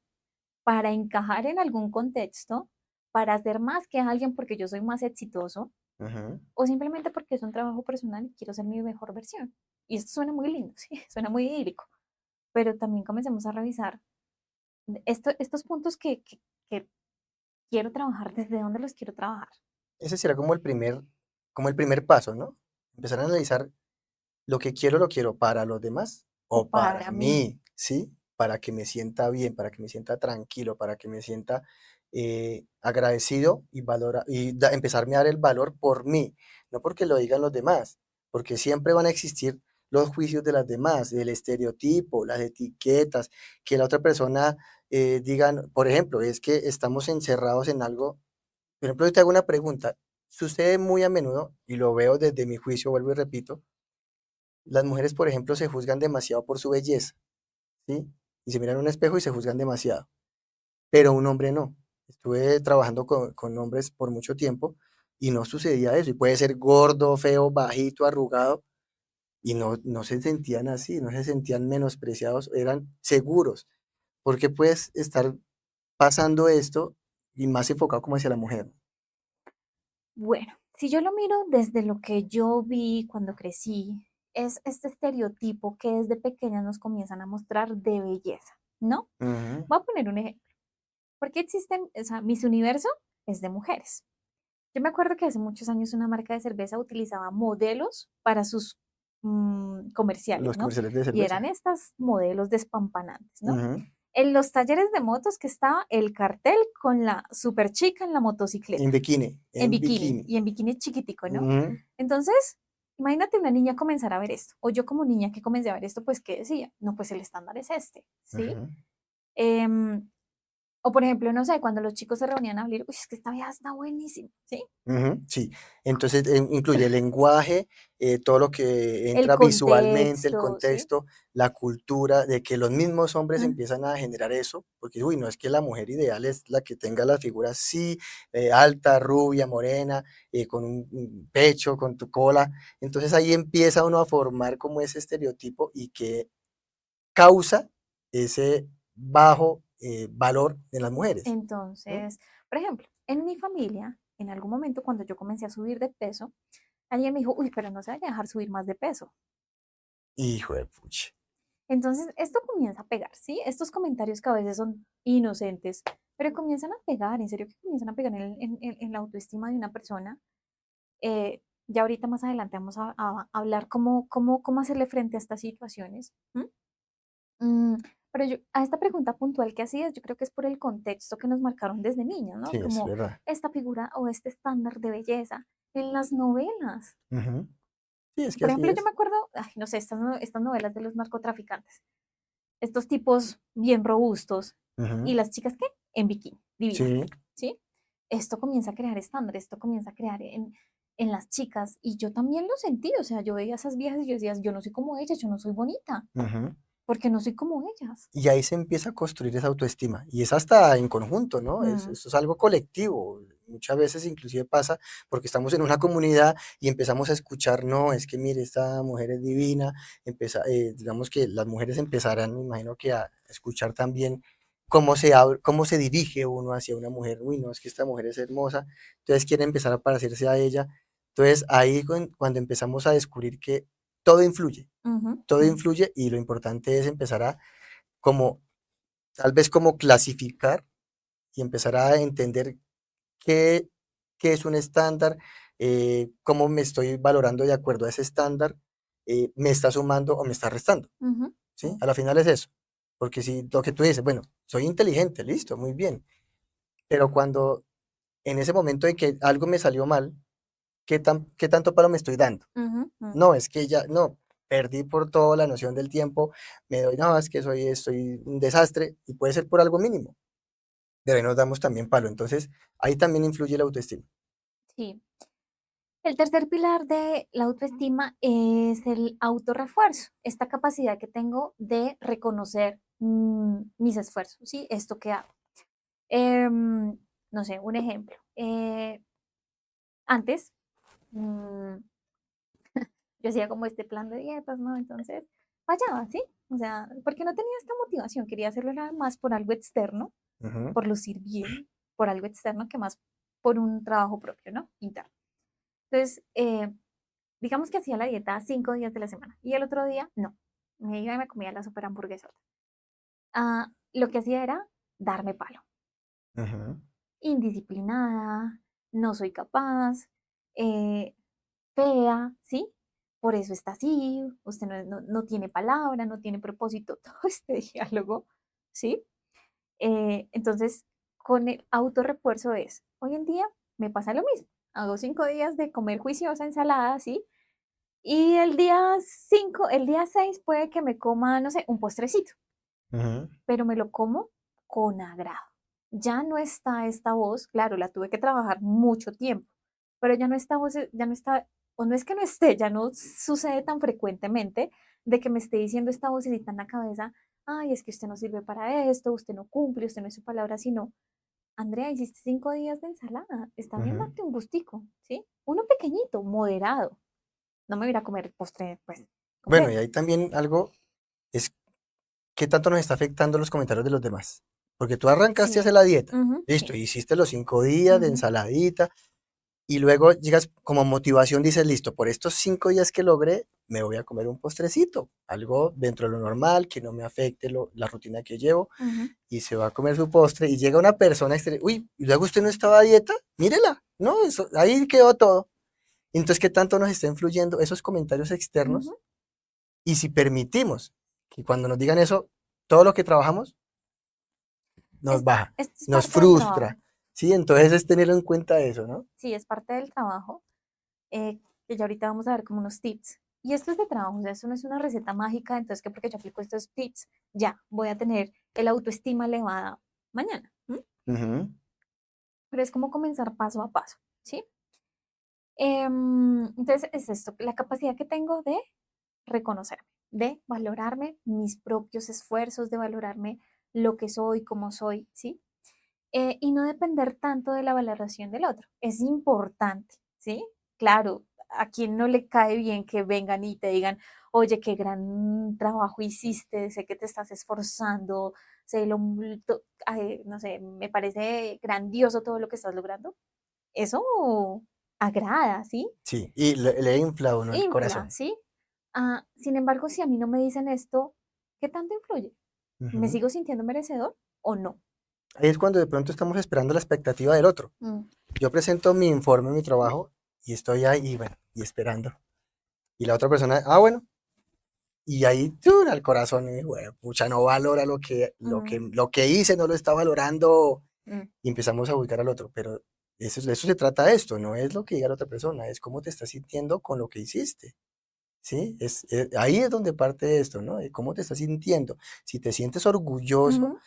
[SPEAKER 1] ¿Para encajar en algún contexto? ¿Para hacer más que alguien porque yo soy más exitoso?
[SPEAKER 3] Ujú.
[SPEAKER 1] ¿O simplemente porque es un trabajo personal y quiero ser mi mejor versión? Y esto suena muy lindo, sí, suena muy idílico, pero también comencemos a revisar estos puntos que quiero trabajar, desde dónde los quiero trabajar.
[SPEAKER 3] Ese será como el primer paso, ¿no? Empezar a analizar lo quiero para los demás
[SPEAKER 1] O
[SPEAKER 3] o para
[SPEAKER 1] para mí.
[SPEAKER 3] mí, ¿sí? Para que me sienta bien, para que me sienta tranquilo, para que me sienta agradecido y empezarme a dar el valor por mí, no porque lo digan los demás, porque siempre van a existir los juicios de las demás, el estereotipo, las etiquetas, que la otra persona digan, por ejemplo, es que estamos encerrados en algo. Por ejemplo, yo te hago una pregunta. Sucede muy a menudo, y lo veo desde mi juicio, vuelvo y repito, las mujeres, por ejemplo, se juzgan demasiado por su belleza, ¿sí? Y se miran en un espejo y se juzgan demasiado, pero un hombre no. Estuve trabajando con hombres por mucho tiempo y no sucedía eso. Y puede ser gordo, feo, bajito, arrugado, y no se sentían así, no se sentían menospreciados, eran seguros. Porque puedes estar pasando esto y más enfocado como hacia la mujer.
[SPEAKER 1] Bueno, si yo lo miro desde lo que yo vi cuando crecí, es este estereotipo que desde pequeñas nos comienzan a mostrar de belleza, ¿no?
[SPEAKER 3] Ujú.
[SPEAKER 1] Voy a poner un ejemplo. ¿Por qué existen, o sea, Miss Universo es de mujeres? Yo me acuerdo que hace muchos años una marca de cerveza utilizaba modelos para sus comerciales,
[SPEAKER 3] Los
[SPEAKER 1] ¿no?
[SPEAKER 3] comerciales de
[SPEAKER 1] Y eran
[SPEAKER 3] cerveza.
[SPEAKER 1] estas modelos despampanantes, ¿no?
[SPEAKER 3] Ujú.
[SPEAKER 1] En los talleres de motos que estaba el cartel con la super chica en la
[SPEAKER 3] En
[SPEAKER 1] motocicleta,
[SPEAKER 3] bikini,
[SPEAKER 1] en
[SPEAKER 3] en
[SPEAKER 1] bikini,
[SPEAKER 3] bikini.
[SPEAKER 1] y en bikini chiquitico, ¿no?
[SPEAKER 3] Ujú,
[SPEAKER 1] Entonces, imagínate una niña comenzar a ver esto, o yo como niña que comencé a ver esto, pues, ¿qué decía? No, pues el estándar es este, ¿sí?
[SPEAKER 3] ujú.
[SPEAKER 1] Em, o por ejemplo, no sé, cuando los chicos se reunían a hablar, uy, es que esta vieja está buenísima, ¿sí?
[SPEAKER 3] Ujú, sí, entonces incluye el lenguaje, todo lo que
[SPEAKER 1] El
[SPEAKER 3] entra visualmente, el
[SPEAKER 1] contexto, ¿sí?
[SPEAKER 3] contexto, la cultura, de que los mismos hombres
[SPEAKER 1] Mm,
[SPEAKER 3] empiezan a generar eso, porque, uy, no es que la mujer ideal es la que tenga la figura así, alta, rubia, morena, con un pecho, con tu cola. Entonces ahí empieza uno a formar como ese estereotipo y que causa ese bajo valor en las mujeres. ¿No?
[SPEAKER 1] Entonces, por ejemplo, en mi familia, en algún momento cuando yo comencé a subir de peso, alguien me dijo, uy, pero no se vaya a dejar subir más de peso.
[SPEAKER 3] Hijo de pucha.
[SPEAKER 1] Entonces, esto comienza a pegar, ¿sí? Estos comentarios que a veces son inocentes, pero comienzan a pegar, en serio que comienzan a pegar en la autoestima de una persona. Ya ahorita más adelante vamos a hablar cómo hacerle frente a estas situaciones. ¿M? Pero a esta pregunta puntual que hacías, yo creo que es por el contexto que nos marcaron desde niños, ¿no?
[SPEAKER 3] Sí, es
[SPEAKER 1] Como
[SPEAKER 3] verdad.
[SPEAKER 1] esta figura o este estándar de belleza en las novelas.
[SPEAKER 3] Ujú. Sí, es que
[SPEAKER 1] Por
[SPEAKER 3] así
[SPEAKER 1] ejemplo, yo
[SPEAKER 3] es.
[SPEAKER 1] me acuerdo, ay, no sé, estas novelas de los narcotraficantes, estos tipos bien robustos y
[SPEAKER 3] Ujú.
[SPEAKER 1] las chicas, ¿qué? En bikini, divinas,
[SPEAKER 3] Sí,
[SPEAKER 1] ¿sí? Esto comienza a crear estándares, esto comienza a crear en las chicas y yo también lo sentí, o sea, yo veía a esas viejas y yo decía, yo no soy como ellas, yo no soy bonita,
[SPEAKER 3] ujú.
[SPEAKER 1] porque no soy como ellas.
[SPEAKER 3] Y ahí se empieza a construir esa autoestima. Y es hasta en conjunto, ¿no?
[SPEAKER 1] Mm,
[SPEAKER 3] Esto es algo colectivo. Muchas veces inclusive pasa porque estamos en una comunidad y empezamos a escuchar, no, es que mire, esta mujer es divina. Digamos que las mujeres empezarán, me imagino que a escuchar también cómo se dirige uno hacia una mujer. Uy, no, es que esta mujer es hermosa. Entonces quiere empezar a parecerse a ella. Entonces ahí cuando empezamos a descubrir que todo influye,
[SPEAKER 1] ujú,
[SPEAKER 3] todo
[SPEAKER 1] mm,
[SPEAKER 3] influye y lo importante es empezar a como tal vez como clasificar y empezar a entender qué, qué es un estándar, cómo me estoy valorando de acuerdo a ese estándar, me está sumando o me está restando,
[SPEAKER 1] ujú,
[SPEAKER 3] ¿sí?
[SPEAKER 1] mm,
[SPEAKER 3] A la final es eso, porque si lo que tú dices, bueno, soy inteligente, listo, muy bien, pero cuando en ese momento de que algo me salió mal, qué tanto palo me estoy dando?
[SPEAKER 1] Ujú, ujú.
[SPEAKER 3] No, es que ya, no, perdí por todo la noción del tiempo, me doy, no, es que soy un desastre y puede ser por algo mínimo. De ahí nos damos también palo. Entonces, ahí también influye la autoestima.
[SPEAKER 1] Sí. El tercer pilar de la autoestima es el autorrefuerzo, esta capacidad que tengo de reconocer mis esfuerzos, ¿sí? Esto que hago. Em, no sé, un ejemplo. Antes, mm, yo hacía como este plan de dietas, ¿no? Entonces, fallaba, ¿sí? O sea, porque no tenía esta motivación, quería hacerlo nada más por algo externo,
[SPEAKER 3] Ujú,
[SPEAKER 1] por lucir bien, por algo externo que más por un trabajo propio, ¿no? Interno. Entonces, digamos que hacía la dieta 5 días de la semana y el otro día no, me iba y me comía la super hamburguesa. Lo que hacía era darme palo,
[SPEAKER 3] ujú,
[SPEAKER 1] indisciplinada, no soy capaz, eh, fea, ¿sí? Por eso está así, usted no tiene palabra, no tiene propósito, todo este diálogo, ¿sí? Entonces, con el autorrefuerzo es, hoy en día me pasa lo mismo, hago 5 días de comer juiciosa ensalada, ¿sí? Y el día 5, el día 6 puede que me coma, no sé, un postrecito,
[SPEAKER 3] ujú.
[SPEAKER 1] pero me lo como con agrado. Ya no está esta voz, claro, la tuve que trabajar mucho tiempo, pero ya no está voz, ya no está, o no es que no esté, ya no sucede tan frecuentemente de que me esté diciendo esta vocecita en la cabeza, ay, es que usted no sirve para esto, usted no cumple, usted no es su palabra, sino, Andrea, hiciste 5 días de ensalada, está bien
[SPEAKER 3] Ujú.
[SPEAKER 1] darte un gustico, ¿sí? Uno pequeñito, moderado. No me voy a ir a comer postre, pues,
[SPEAKER 3] Bueno, y
[SPEAKER 1] completo.
[SPEAKER 3] ahí también algo es qué tanto nos está afectando los comentarios de los demás. Porque tú arrancaste a hacer
[SPEAKER 1] Sí,
[SPEAKER 3] la dieta,
[SPEAKER 1] ujú,
[SPEAKER 3] listo,
[SPEAKER 1] sí,
[SPEAKER 3] hiciste los 5 días de
[SPEAKER 1] ujú,
[SPEAKER 3] ensaladita y luego llegas como motivación, dices, listo, por estos 5 días que logré, me voy a comer un postrecito, algo dentro de lo normal, que no me afecte la rutina que llevo,
[SPEAKER 1] ujú.
[SPEAKER 3] y se va a comer su postre y llega una persona exterior, uy, y luego usted no estaba a dieta, mírela, no, eso, ahí quedó todo. Entonces, ¿qué tanto nos está influyendo esos comentarios externos?
[SPEAKER 1] Ujú.
[SPEAKER 3] Y si permitimos que cuando nos digan eso, todo lo que trabajamos nos baja,
[SPEAKER 1] Esto es
[SPEAKER 3] nos
[SPEAKER 1] parte del trabajo.
[SPEAKER 3] frustra, ¿sí? Entonces es tener en cuenta eso, ¿no?
[SPEAKER 1] Sí, es parte del trabajo, que ya ahorita vamos a ver como unos tips. Y esto es de trabajo, o sea, esto no es una receta mágica, entonces que porque yo aplico estos tips, ya voy a tener el autoestima elevada mañana. ¿M?
[SPEAKER 3] Ujú,
[SPEAKER 1] Pero es como comenzar paso a paso, ¿sí? Entonces es esto, la capacidad que tengo de reconocerme, de valorarme mis propios esfuerzos, de valorarme lo que soy, cómo soy, ¿sí? Y no depender tanto de la valoración del otro. Es importante, ¿sí? Claro, a quien no le cae bien que vengan y te digan, oye, qué gran trabajo hiciste, sé que te estás esforzando, sé no sé, me parece grandioso todo lo que estás logrando. Eso agrada, ¿sí?
[SPEAKER 3] sí, y le infla a uno el
[SPEAKER 1] Infla,
[SPEAKER 3] corazón.
[SPEAKER 1] ¿sí? Sin embargo, si a mí no me dicen esto, ¿qué tanto influye? ¿Me
[SPEAKER 3] Ujú.
[SPEAKER 1] sigo sintiendo merecedor o no?
[SPEAKER 3] Ahí es cuando de pronto estamos esperando la expectativa del otro.
[SPEAKER 1] Mm,
[SPEAKER 3] Yo presento mi informe, mi trabajo, y estoy ahí, y bueno, y esperando. Y la otra persona, ah, bueno, y ahí, ¡tun! Al corazón, y bueno, pucha, no valora
[SPEAKER 1] mm,
[SPEAKER 3] lo que hice, no lo está valorando,
[SPEAKER 1] mm.
[SPEAKER 3] y empezamos a juzgar al otro. Pero de eso se trata esto, no es lo que diga la otra persona, es cómo te estás sintiendo con lo que hiciste. ¿Sí? Ahí es donde parte esto, ¿no? De cómo te estás sintiendo. Si te sientes orgulloso,
[SPEAKER 1] Ujú,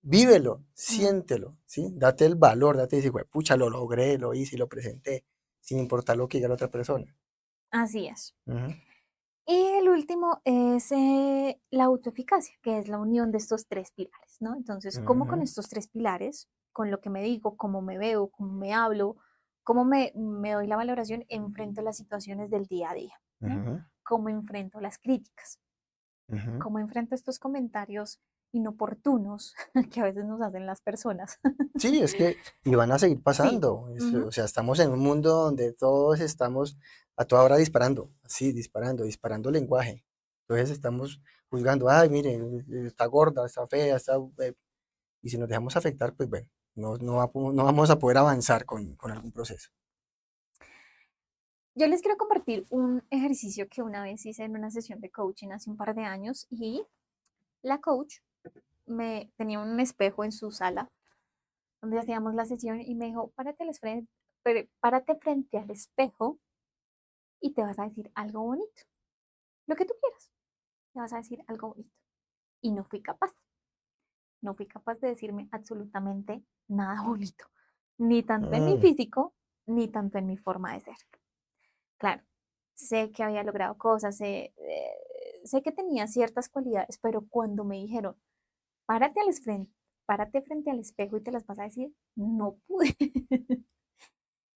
[SPEAKER 3] vívelo,
[SPEAKER 1] mm,
[SPEAKER 3] siéntelo, ¿sí? Date el valor, date y decir, "Jue pucha, lo logré, lo hice y lo presenté, sin importar lo que diga la otra persona".
[SPEAKER 1] así es.
[SPEAKER 3] Ujú,
[SPEAKER 1] Y el último es la autoeficacia, que es la unión de estos tres pilares, ¿no? Entonces, ¿cómo con
[SPEAKER 3] ujú,
[SPEAKER 1] estos tres pilares, con lo que me digo, cómo me veo, cómo me hablo, cómo me doy la valoración, enfrento las situaciones del día a día? ¿M?
[SPEAKER 3] ujú,
[SPEAKER 1] ¿Cómo enfrento las críticas?
[SPEAKER 3] ujú.
[SPEAKER 1] ¿Cómo enfrento estos comentarios inoportunos que a veces nos hacen las personas?
[SPEAKER 3] Sí, es que, y van a seguir
[SPEAKER 1] Sí.
[SPEAKER 3] pasando.
[SPEAKER 1] Ujú,
[SPEAKER 3] O sea, estamos en un mundo donde todos estamos a toda hora disparando, así, disparando lenguaje. Entonces estamos juzgando, ay, miren, está gorda, está fea, y si nos dejamos afectar, pues bueno, no vamos a poder avanzar con algún proceso.
[SPEAKER 1] yo les quiero compartir un ejercicio que una vez hice en una sesión de coaching hace un par de años y la coach tenía un espejo en su sala donde hacíamos la sesión y me dijo, párate pero párate frente al espejo y te vas a decir algo bonito, lo que tú quieras, te vas a decir algo bonito. Y no fui capaz, no fui capaz de decirme absolutamente nada bonito, ni tanto en mi
[SPEAKER 3] Mm,
[SPEAKER 1] físico, ni tanto en mi forma de ser. Claro, sé que había logrado cosas, sé que tenía ciertas cualidades, pero cuando me dijeron, párate párate frente al espejo y te las vas a decir, no pude.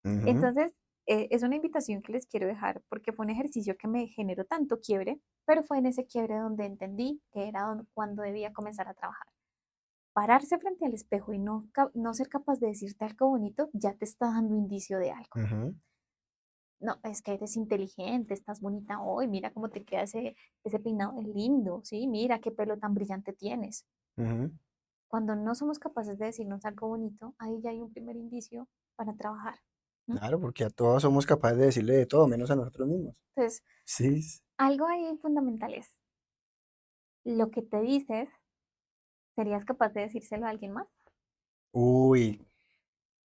[SPEAKER 3] ujú.
[SPEAKER 1] Entonces, es una invitación que les quiero dejar porque fue un ejercicio que me generó tanto quiebre, pero fue en ese quiebre donde entendí que era cuando debía comenzar a trabajar. Pararse frente al espejo y no ser capaz de decirte algo bonito ya te está dando indicio de algo.
[SPEAKER 3] Ujú,
[SPEAKER 1] No, es que eres inteligente, estás bonita hoy, mira cómo te queda ese peinado, es lindo, sí, mira qué pelo tan brillante tienes.
[SPEAKER 3] ujú.
[SPEAKER 1] Cuando no somos capaces de decirnos algo bonito, ahí ya hay un primer indicio para trabajar. ¿M?
[SPEAKER 3] Claro, porque a todos somos capaces de decirle de todo, menos a nosotros mismos.
[SPEAKER 1] Entonces,
[SPEAKER 3] Sí.
[SPEAKER 1] algo ahí fundamental es, lo que te dices, ¿serías capaz de decírselo a alguien más?
[SPEAKER 3] Uy,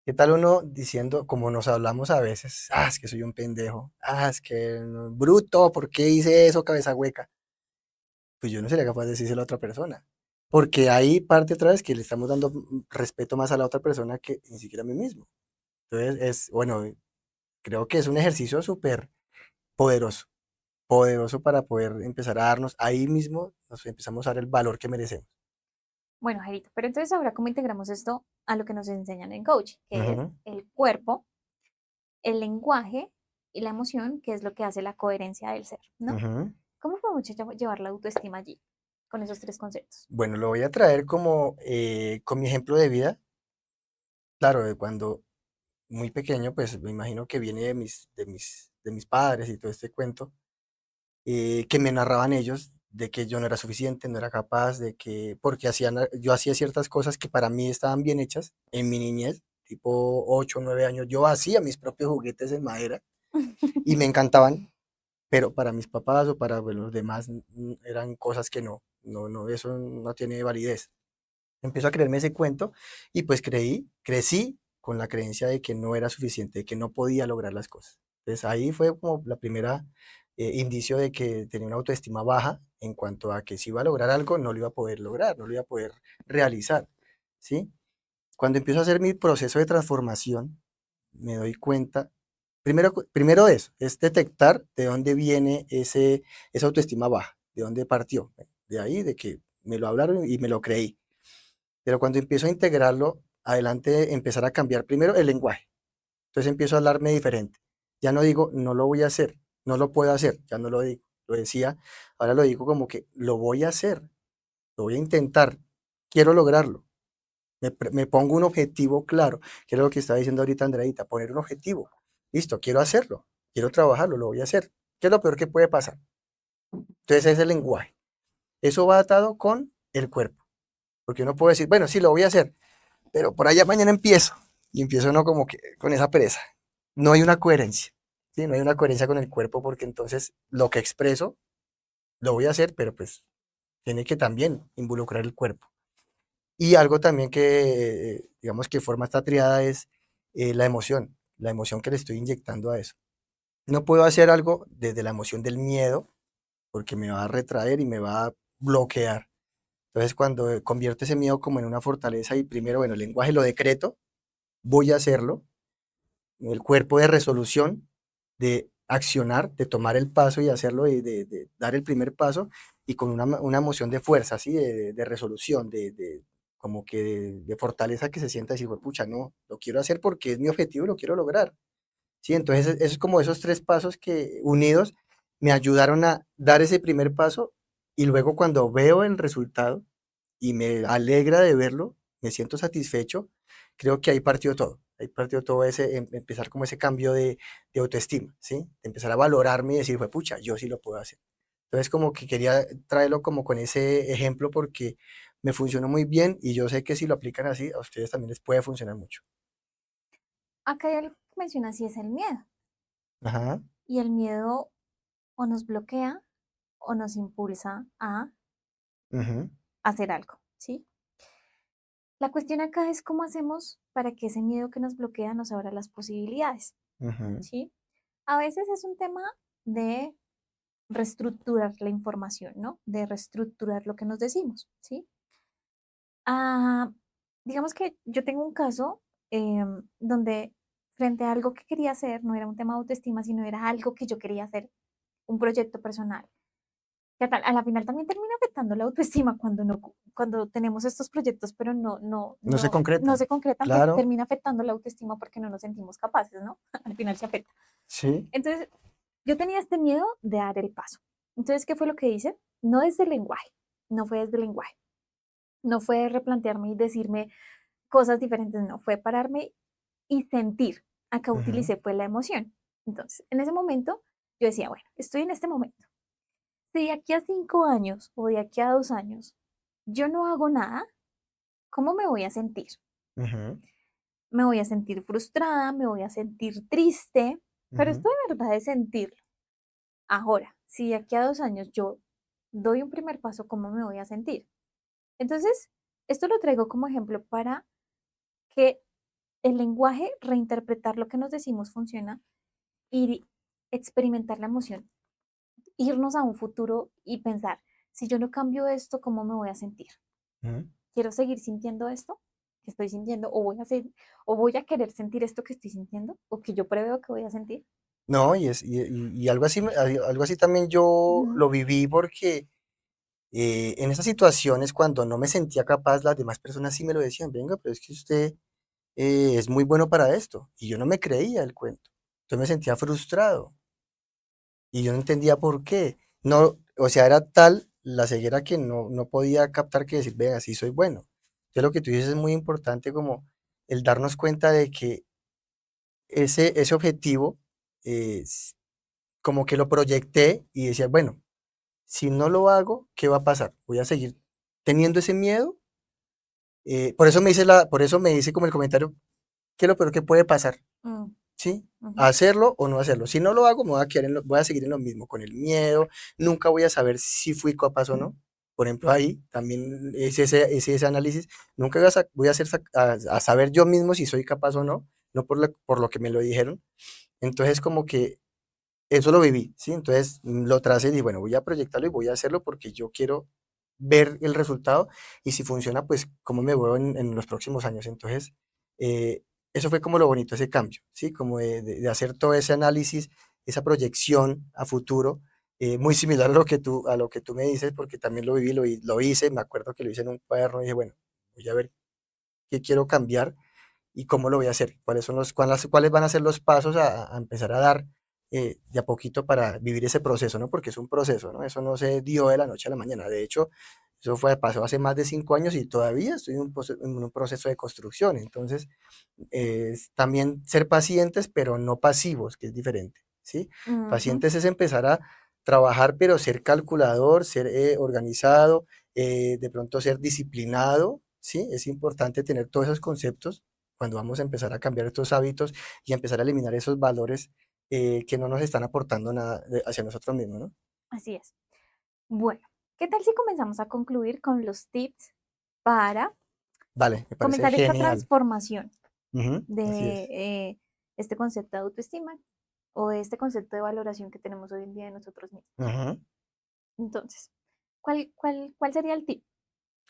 [SPEAKER 3] ¿qué tal uno diciendo, como nos hablamos a veces, es que soy un pendejo, es que bruto, ¿por qué hice eso, cabeza hueca? Pues yo no sería capaz de decírselo a otra persona. Porque ahí parte otra vez que le estamos dando respeto más a la otra persona que ni siquiera a mí mismo. Entonces, bueno, creo que es un ejercicio súper poderoso, poderoso para poder empezar a darnos, ahí mismo nos empezamos a dar el valor que merecemos.
[SPEAKER 1] Bueno, Jairito, pero entonces ahora, ¿cómo integramos esto a lo que nos enseñan en coaching, que es
[SPEAKER 3] Ujú,
[SPEAKER 1] el cuerpo, el lenguaje y la emoción, que es lo que hace la coherencia del ser, ¿no?
[SPEAKER 3] ujú.
[SPEAKER 1] ¿Cómo podemos llevar la autoestima allí con esos tres conceptos?
[SPEAKER 3] Bueno, lo voy a traer como con mi ejemplo de vida. Claro, de cuando muy pequeño, pues me imagino que viene de mis padres y todo este cuento, que me narraban ellos de que yo no era suficiente, no era capaz, de que, porque yo hacía ciertas cosas que para mí estaban bien hechas en mi niñez, tipo 8 o 9 años, yo hacía mis propios juguetes en madera y me encantaban, pero para mis papás o para bueno, los demás eran cosas que no, eso no tiene validez. Empiezo a creerme ese cuento y pues crecí con la creencia de que no era suficiente, de que no podía lograr las cosas. Entonces ahí fue como la primera indicio de que tenía una autoestima baja en cuanto a que si iba a lograr algo no lo iba a poder lograr, no lo iba a poder realizar, ¿sí? Cuando empiezo a hacer mi proceso de transformación, me doy cuenta, primero eso, es detectar de dónde viene esa autoestima baja, de dónde partió, de ahí, de que me lo hablaron y me lo creí. Pero cuando empiezo a integrarlo, adelante empezar a cambiar primero el lenguaje. Entonces empiezo a hablarme diferente. Ya no digo, no lo voy a hacer, no lo puedo hacer, ya no lo digo. Lo decía, ahora lo digo como que lo voy a hacer, lo voy a intentar, quiero lograrlo. Me pongo un objetivo claro, que es lo que estaba diciendo ahorita Andreita, poner un objetivo. Listo, quiero hacerlo, quiero trabajarlo, lo voy a hacer. ¿Qué es lo peor que puede pasar? Entonces es el lenguaje. Eso va atado con el cuerpo, porque uno puede decir, bueno, sí, lo voy a hacer, pero por allá mañana empiezo y empiezo no como que con esa pereza. No hay una coherencia, ¿sí? No hay una coherencia con el cuerpo porque entonces lo que expreso lo voy a hacer, pero pues tiene que también involucrar el cuerpo. Y algo también que, digamos, que forma esta triada es la emoción que le estoy inyectando a eso. No puedo hacer algo desde la emoción del miedo porque me va a retraer y me va a bloquear. Entonces, cuando convierto ese miedo como en una fortaleza y primero, bueno, el lenguaje lo decreto, voy a hacerlo, el cuerpo de resolución, de accionar, de tomar el paso y hacerlo, de dar el primer paso y con una emoción de fuerza, ¿sí? De resolución, como que de fortaleza que se sienta y decir, pucha, no, lo quiero hacer porque es mi objetivo y lo quiero lograr. ¿Sí? Entonces, es como esos tres pasos que unidos me ayudaron a dar ese primer paso y luego cuando veo el resultado y me alegra de verlo, me siento satisfecho, creo que ahí partió todo. Ahí partió todo ese, empezar como ese cambio de autoestima, ¿sí? De empezar a valorarme y decir, fue pucha, yo sí lo puedo hacer. Entonces como que quería traerlo como con ese ejemplo porque me funcionó muy bien y yo sé que si lo aplican así, a ustedes también les puede funcionar mucho.
[SPEAKER 1] Acá hay algo que mencionas y es el miedo.
[SPEAKER 3] Ajá.
[SPEAKER 1] Y el miedo o nos bloquea o nos impulsa a
[SPEAKER 3] Ujú,
[SPEAKER 1] hacer algo, ¿sí? La cuestión acá es cómo hacemos para que ese miedo que nos bloquea nos abra las posibilidades,
[SPEAKER 3] Ujú,
[SPEAKER 1] ¿sí? A veces es un tema de reestructurar la información, ¿no? De reestructurar lo que nos decimos, ¿sí? Ah, digamos que yo tengo un caso donde frente a algo que quería hacer, no era un tema de autoestima, sino era algo que yo quería hacer, un proyecto personal, que a la final también termina afectando la autoestima cuando no, cuando tenemos estos proyectos, pero
[SPEAKER 3] no se
[SPEAKER 1] no
[SPEAKER 3] concretan.
[SPEAKER 1] se concretan, pues
[SPEAKER 3] Claro,
[SPEAKER 1] termina afectando la autoestima porque no nos sentimos capaces, ¿no? Al final se afecta.
[SPEAKER 3] sí.
[SPEAKER 1] Entonces, yo tenía este miedo de dar el paso. Entonces, ¿qué fue lo que hice? No desde el lenguaje, no fue desde el lenguaje, no fue replantearme y decirme cosas diferentes, no, fue pararme y sentir. Acá
[SPEAKER 3] Ujú,
[SPEAKER 1] utilicé fue la emoción. Entonces, en ese momento, yo decía, bueno, estoy en este momento. Si de aquí a 5 años o de aquí a 2 años yo no hago nada, ¿cómo me voy a sentir?
[SPEAKER 3] ujú,
[SPEAKER 1] Me voy a sentir frustrada, me voy a sentir triste, pero
[SPEAKER 3] ujú,
[SPEAKER 1] esto de verdad es sentirlo. Ahora, si de aquí a 2 años yo doy un primer paso, ¿cómo me voy a sentir? Entonces, esto lo traigo como ejemplo para que el lenguaje, reinterpretar lo que nos decimos funciona y experimentar la emoción, irnos a un futuro y pensar, si yo no cambio esto, ¿cómo me voy a sentir?
[SPEAKER 3] ujú.
[SPEAKER 1] ¿Quiero seguir sintiendo esto que estoy sintiendo o voy a querer sentir esto que estoy sintiendo o que yo preveo que voy a sentir?
[SPEAKER 3] No, y algo así, algo así también yo
[SPEAKER 1] Ujú,
[SPEAKER 3] lo viví porque en esas situaciones cuando no me sentía capaz, las demás personas sí me lo decían, venga, pero es que usted es muy bueno para esto. Y yo no me creía el cuento. Entonces me sentía frustrado y yo no entendía por qué. No, o sea, era tal la ceguera que no podía captar que decir, venga, sí soy bueno. Entonces lo que tú dices es muy importante como el darnos cuenta de que ese objetivo, como que lo proyecté y decía, bueno, si no lo hago, ¿qué va a pasar? Voy a seguir teniendo ese miedo. Por eso me dice como el comentario, ¿qué es lo peor que puede pasar?
[SPEAKER 1] mm,
[SPEAKER 3] ¿Sí?
[SPEAKER 1] ujú,
[SPEAKER 3] Hacerlo o no hacerlo. Si no lo hago, me voy a quedar voy a seguir en lo mismo, con el miedo, nunca voy a saber si fui capaz o no. Por ejemplo, ahí también es ese análisis, nunca voy a, a saber yo mismo si soy capaz o no, no por lo que me lo dijeron. Entonces, como que eso lo viví, ¿sí? Entonces lo tracé y dije, bueno, voy a proyectarlo y voy a hacerlo porque yo quiero ver el resultado y si funciona, pues cómo me veo en los próximos años. Entonces, eso fue como lo bonito, ese cambio, ¿sí? Como de hacer todo ese análisis, esa proyección a futuro, muy similar a lo que tú me dices, porque también lo viví, lo hice, me acuerdo que lo hice en un cuaderno y dije, bueno, voy a ver qué quiero cambiar y cómo lo voy a hacer, cuáles van a ser los pasos a empezar a dar de a poquito para vivir ese proceso, ¿no? Porque es un proceso, ¿no? Eso no se dio de la noche a la mañana. De hecho, pasó hace más de 5 años y todavía estoy en un proceso de construcción. Entonces, es también ser pacientes, pero no pasivos, que es diferente, ¿sí?
[SPEAKER 1] ujú,
[SPEAKER 3] Pacientes es empezar a trabajar, pero ser calculador, ser organizado, de pronto ser disciplinado, ¿sí? Es importante tener todos esos conceptos cuando vamos a empezar a cambiar estos hábitos y a empezar a eliminar esos valores que no nos están aportando nada hacia nosotros mismos, ¿no?
[SPEAKER 1] así es. Bueno, ¿qué tal si comenzamos a concluir con los tips para
[SPEAKER 3] Vale, me parece
[SPEAKER 1] comenzar esta
[SPEAKER 3] genial.
[SPEAKER 1] transformación
[SPEAKER 3] Ujú, así
[SPEAKER 1] de
[SPEAKER 3] es.
[SPEAKER 1] este concepto de autoestima o de este concepto de valoración que tenemos hoy en día de nosotros mismos?
[SPEAKER 3] Ujú.
[SPEAKER 1] Entonces, ¿cuál sería el tip?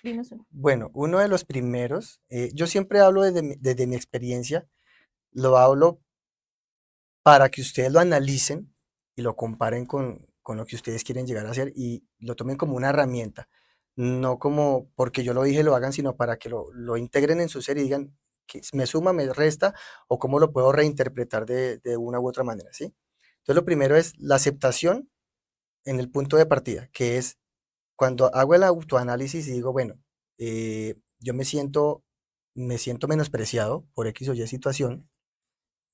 [SPEAKER 1] Dinos uno.
[SPEAKER 3] Bueno, uno de los primeros, yo siempre hablo desde mi experiencia, lo hablo para que ustedes lo analicen y lo comparen con lo que ustedes quieren llegar a hacer y lo tomen como una herramienta, no como porque yo lo dije lo hagan, sino para que lo integren en su ser y digan que me suma, me resta o cómo lo puedo reinterpretar de una u otra manera, ¿sí? Entonces lo primero es la aceptación en el punto de partida, que es cuando hago el autoanálisis y digo, bueno, yo me siento menospreciado por X o Y situación,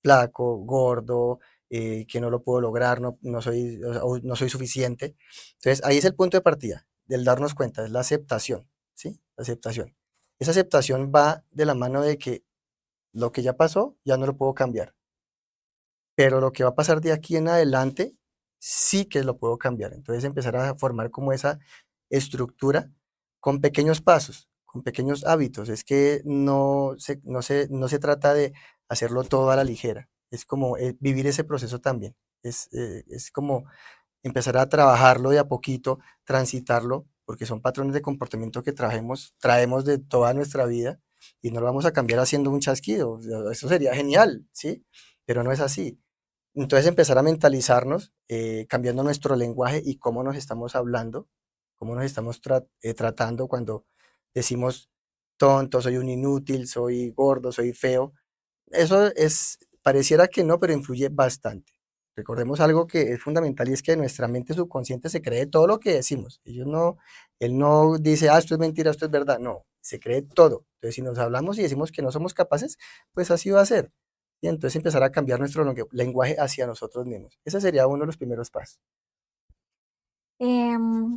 [SPEAKER 3] flaco, gordo, que no lo puedo lograr, no soy, o no soy suficiente. Entonces, ahí es el punto de partida, del darnos cuenta, es la aceptación, ¿sí? La aceptación. Esa aceptación va de la mano de que lo que ya pasó, ya no lo puedo cambiar, pero lo que va a pasar de aquí en adelante, sí que lo puedo cambiar. Entonces, empezar a formar como esa estructura con pequeños pasos, con pequeños hábitos. Es que no se trata de hacerlo todo a la ligera. Es como vivir ese proceso también. Es como empezar a trabajarlo de a poquito, transitarlo, porque son patrones de comportamiento que traemos de toda nuestra vida y no lo vamos a cambiar haciendo un chasquido. O sea, eso sería genial, ¿sí? Pero no es así. Entonces empezar a mentalizarnos, cambiando nuestro lenguaje y cómo nos estamos hablando, cómo nos estamos tratando cuando decimos tonto, soy un inútil, soy gordo, soy feo. Eso pareciera que no, pero influye bastante. Recordemos algo que es fundamental y es que nuestra mente subconsciente se cree todo lo que decimos. Él no dice, esto es mentira, esto es verdad. No, se cree todo. Entonces, si nos hablamos y decimos que no somos capaces, pues así va a ser. Y entonces empezar a cambiar nuestro lenguaje hacia nosotros mismos. Ese sería uno de los primeros pasos.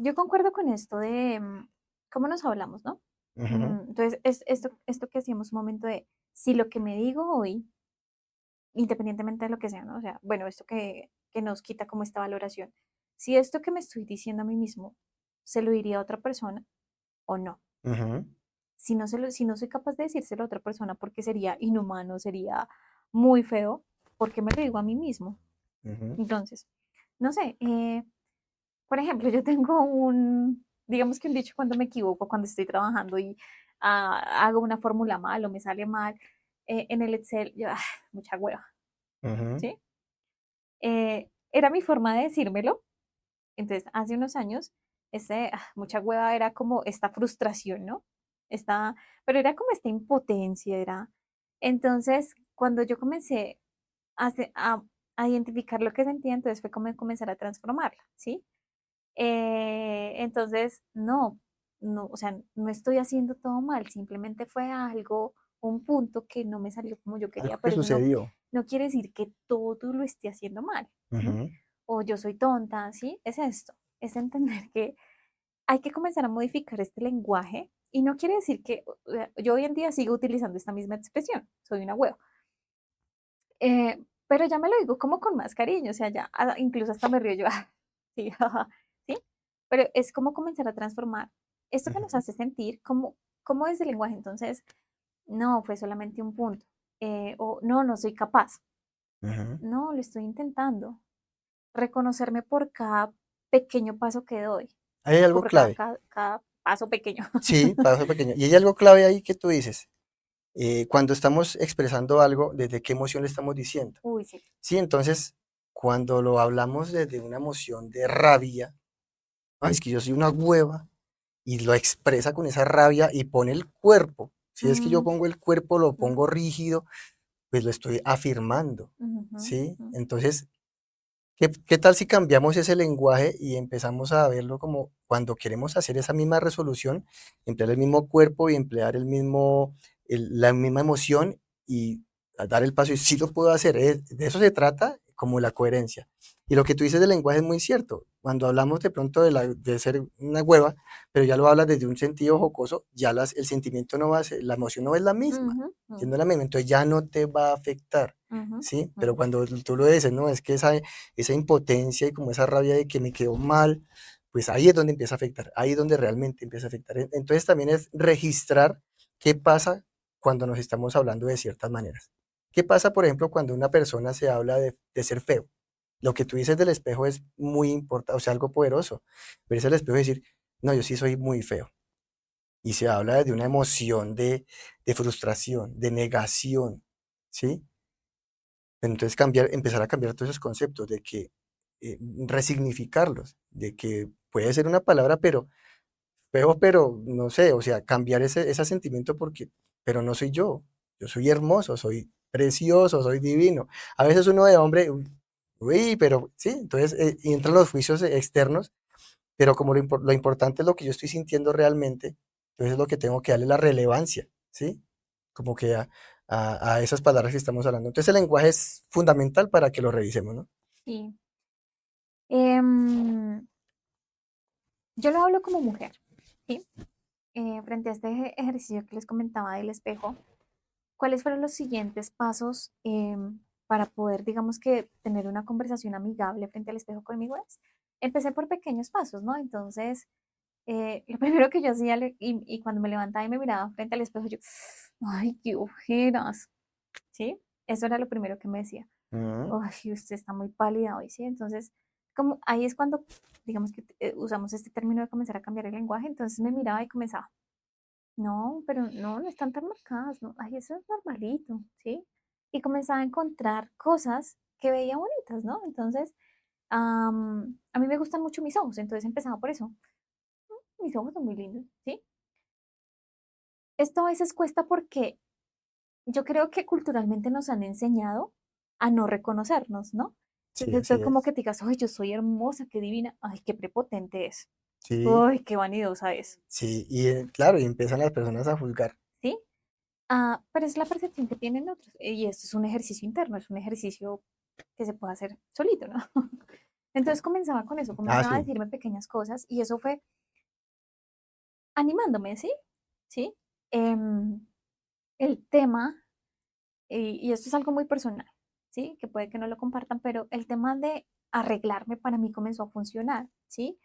[SPEAKER 1] Yo concuerdo con esto de cómo nos hablamos, ¿no?
[SPEAKER 3] Ujú,
[SPEAKER 1] Entonces, esto que hacíamos un momento de si lo que me digo hoy, independientemente de lo que sea, ¿no? O sea, bueno, esto que nos quita como esta valoración, si esto que me estoy diciendo a mí mismo se lo diría a otra persona o no.
[SPEAKER 3] ujú,
[SPEAKER 1] Si no soy capaz de decírselo a otra persona porque sería inhumano, sería muy feo, ¿por qué me lo digo a mí mismo?
[SPEAKER 3] ujú,
[SPEAKER 1] Entonces, no sé, por ejemplo, yo tengo digamos que un dicho cuando me equivoco, cuando estoy trabajando y hago una fórmula mal o me sale mal en el Excel, yo, mucha hueva,
[SPEAKER 3] ujú.
[SPEAKER 1] ¿sí? Era mi forma de decírmelo. Entonces, hace unos años, mucha hueva era como esta frustración, ¿no? Pero era como esta impotencia, era. Entonces, cuando yo comencé a, se- a identificar lo que sentía, entonces fue como comenzar a transformarla, ¿sí? Entonces, no, o sea, no estoy haciendo todo mal, simplemente fue algo, un punto que no me salió como yo quería,
[SPEAKER 3] Algo que
[SPEAKER 1] pero eso
[SPEAKER 3] sucedió.
[SPEAKER 1] no quiere decir que todo lo esté haciendo mal, ¿m?
[SPEAKER 3] Ujú,
[SPEAKER 1] O yo soy tonta, ¿sí? Es esto, es entender que hay que comenzar a modificar este lenguaje y no quiere decir que yo hoy en día sigo utilizando esta misma expresión, soy una hueva. Pero ya me lo digo como con más cariño, o sea, ya incluso hasta me río yo, sí, jaja, ¿sí? Pero es como comenzar a transformar esto que nos
[SPEAKER 3] ujú,
[SPEAKER 1] hace sentir como es el lenguaje. Entonces, no, fue solamente un punto. O no, no soy capaz.
[SPEAKER 3] ujú.
[SPEAKER 1] No, lo estoy intentando. Reconocerme por cada pequeño paso que doy,
[SPEAKER 3] Hay algo
[SPEAKER 1] por cada,
[SPEAKER 3] clave.
[SPEAKER 1] cada, cada paso pequeño.
[SPEAKER 3] Sí, paso pequeño. Y hay algo clave ahí que tú dices. Cuando estamos expresando algo, ¿desde qué emoción le estamos diciendo?
[SPEAKER 1] Uy, sí.
[SPEAKER 3] Sí, entonces, cuando lo hablamos desde una emoción de rabia, "Ay, es que yo soy una hueva", y lo expresa con esa rabia y pone el cuerpo. Si es que yo
[SPEAKER 1] Mm,
[SPEAKER 3] pongo el cuerpo, lo
[SPEAKER 1] mm,
[SPEAKER 3] pongo rígido, pues lo estoy afirmando,
[SPEAKER 1] ujú,
[SPEAKER 3] ¿sí?
[SPEAKER 1] ujú,
[SPEAKER 3] Entonces, ¿qué tal si cambiamos ese lenguaje y empezamos a verlo como cuando queremos hacer esa misma resolución, emplear el mismo cuerpo y emplear la misma emoción y a dar el paso y sí lo puedo hacer? De eso se trata como la coherencia. Y lo que tú dices del lenguaje es muy cierto. Cuando hablamos de pronto de ser una hueva, pero ya lo hablas desde un sentido jocoso, ya el sentimiento no va a ser, la emoción no es la misma.
[SPEAKER 1] ujú,
[SPEAKER 3] Siendo la misma, entonces ya no te va a afectar,
[SPEAKER 1] ujú,
[SPEAKER 3] ¿sí?
[SPEAKER 1] ujú,
[SPEAKER 3] Pero cuando tú lo dices, no, es que esa impotencia y como esa rabia de que me quedó mal, pues ahí es donde empieza a afectar, ahí es donde realmente empieza a afectar. Entonces también es registrar qué pasa cuando nos estamos hablando de ciertas maneras. ¿Qué pasa, por ejemplo, cuando una persona se habla de ser feo? Lo que tú dices del espejo es muy importante, o sea, algo poderoso. Verse al espejo y decir, no, yo sí soy muy feo. Y se habla de una emoción de frustración, de negación, ¿sí? Entonces empezar a cambiar todos esos conceptos, de que resignificarlos, de que puede ser una palabra, pero feo, pero no sé, o sea, cambiar ese sentimiento porque, pero no soy yo soy hermoso, soy precioso, soy divino. A veces uno de hombre, uy, pero sí, entonces y entran los juicios externos, pero como lo importante es lo que yo estoy sintiendo realmente, entonces es lo que tengo que darle la relevancia, ¿sí? Como que a esas palabras que estamos hablando. Entonces el lenguaje es fundamental para que lo revisemos, ¿no?
[SPEAKER 1] sí. Em, yo lo hablo como mujer, ¿sí? Frente a este ejercicio que les comentaba del espejo, ¿cuáles fueron los siguientes pasos para poder, digamos que, tener una conversación amigable frente al espejo conmigo? Empecé por pequeños pasos, ¿no? Entonces, lo primero que yo hacía y cuando me levantaba y me miraba frente al espejo, yo, ay, qué ojeras, ¿sí? Eso era lo primero que me decía.
[SPEAKER 3] Ujú.
[SPEAKER 1] Ay, usted está muy pálida hoy, ¿sí? Entonces, como ahí es cuando, digamos que usamos este término de comenzar a cambiar el lenguaje, entonces me miraba y comenzaba, no, pero no, no están tan marcadas, no, ay, eso es normalito, ¿sí? Y comenzaba a encontrar cosas que veía bonitas, ¿no? Entonces, a mí me gustan mucho mis ojos, entonces empezaba por eso. Mis ojos son muy lindos, ¿sí? Esto a veces cuesta porque yo creo que culturalmente nos han enseñado a no reconocernos, ¿no?
[SPEAKER 3] Sí,
[SPEAKER 1] Entonces esto
[SPEAKER 3] así
[SPEAKER 1] es como
[SPEAKER 3] es.
[SPEAKER 1] que te digas, ay, yo soy hermosa, qué divina, ay, qué prepotente es,
[SPEAKER 3] Sí,
[SPEAKER 1] ay, qué vanidosa es,
[SPEAKER 3] sí, y claro, y empiezan las personas a juzgar.
[SPEAKER 1] ¿sí? Pero es la percepción que tienen otros. Y esto es un ejercicio interno, es un ejercicio que se puede hacer solito, ¿no? Entonces comenzaba con eso,
[SPEAKER 3] Ah,
[SPEAKER 1] comenzaba a
[SPEAKER 3] sí.
[SPEAKER 1] decirme pequeñas cosas y eso fue animándome, ¿sí? ¿Sí? Em, el tema, y esto es algo muy personal, ¿sí? Que puede que no lo compartan, pero el tema de arreglarme para mí comenzó a funcionar, ¿sí?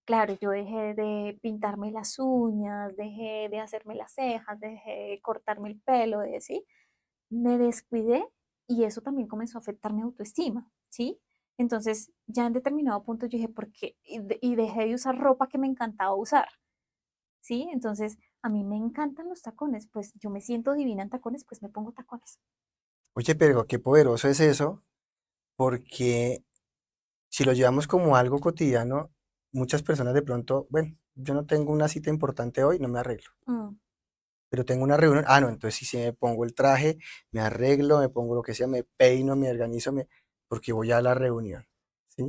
[SPEAKER 1] Claro, yo dejé de pintarme las uñas, dejé de hacerme las cejas, dejé de cortarme el pelo, ¿sí? Me descuidé y eso también comenzó a afectar mi autoestima, ¿sí? Entonces, ya en determinado punto yo dije, ¿por qué? Y dejé de usar ropa que me encantaba usar, ¿sí? Entonces, a mí me encantan los tacones, pues yo me siento divina en tacones, pues me pongo tacones.
[SPEAKER 3] Oye, pero qué poderoso es eso, porque si lo llevamos como algo cotidiano, muchas personas de pronto, bueno, yo no tengo una cita importante hoy, no me arreglo,
[SPEAKER 1] Mm,
[SPEAKER 3] pero tengo una reunión, ah, no, entonces sí, sí me pongo el traje, me arreglo, me pongo lo que sea, me peino, me organizo, porque voy a la reunión, ¿sí?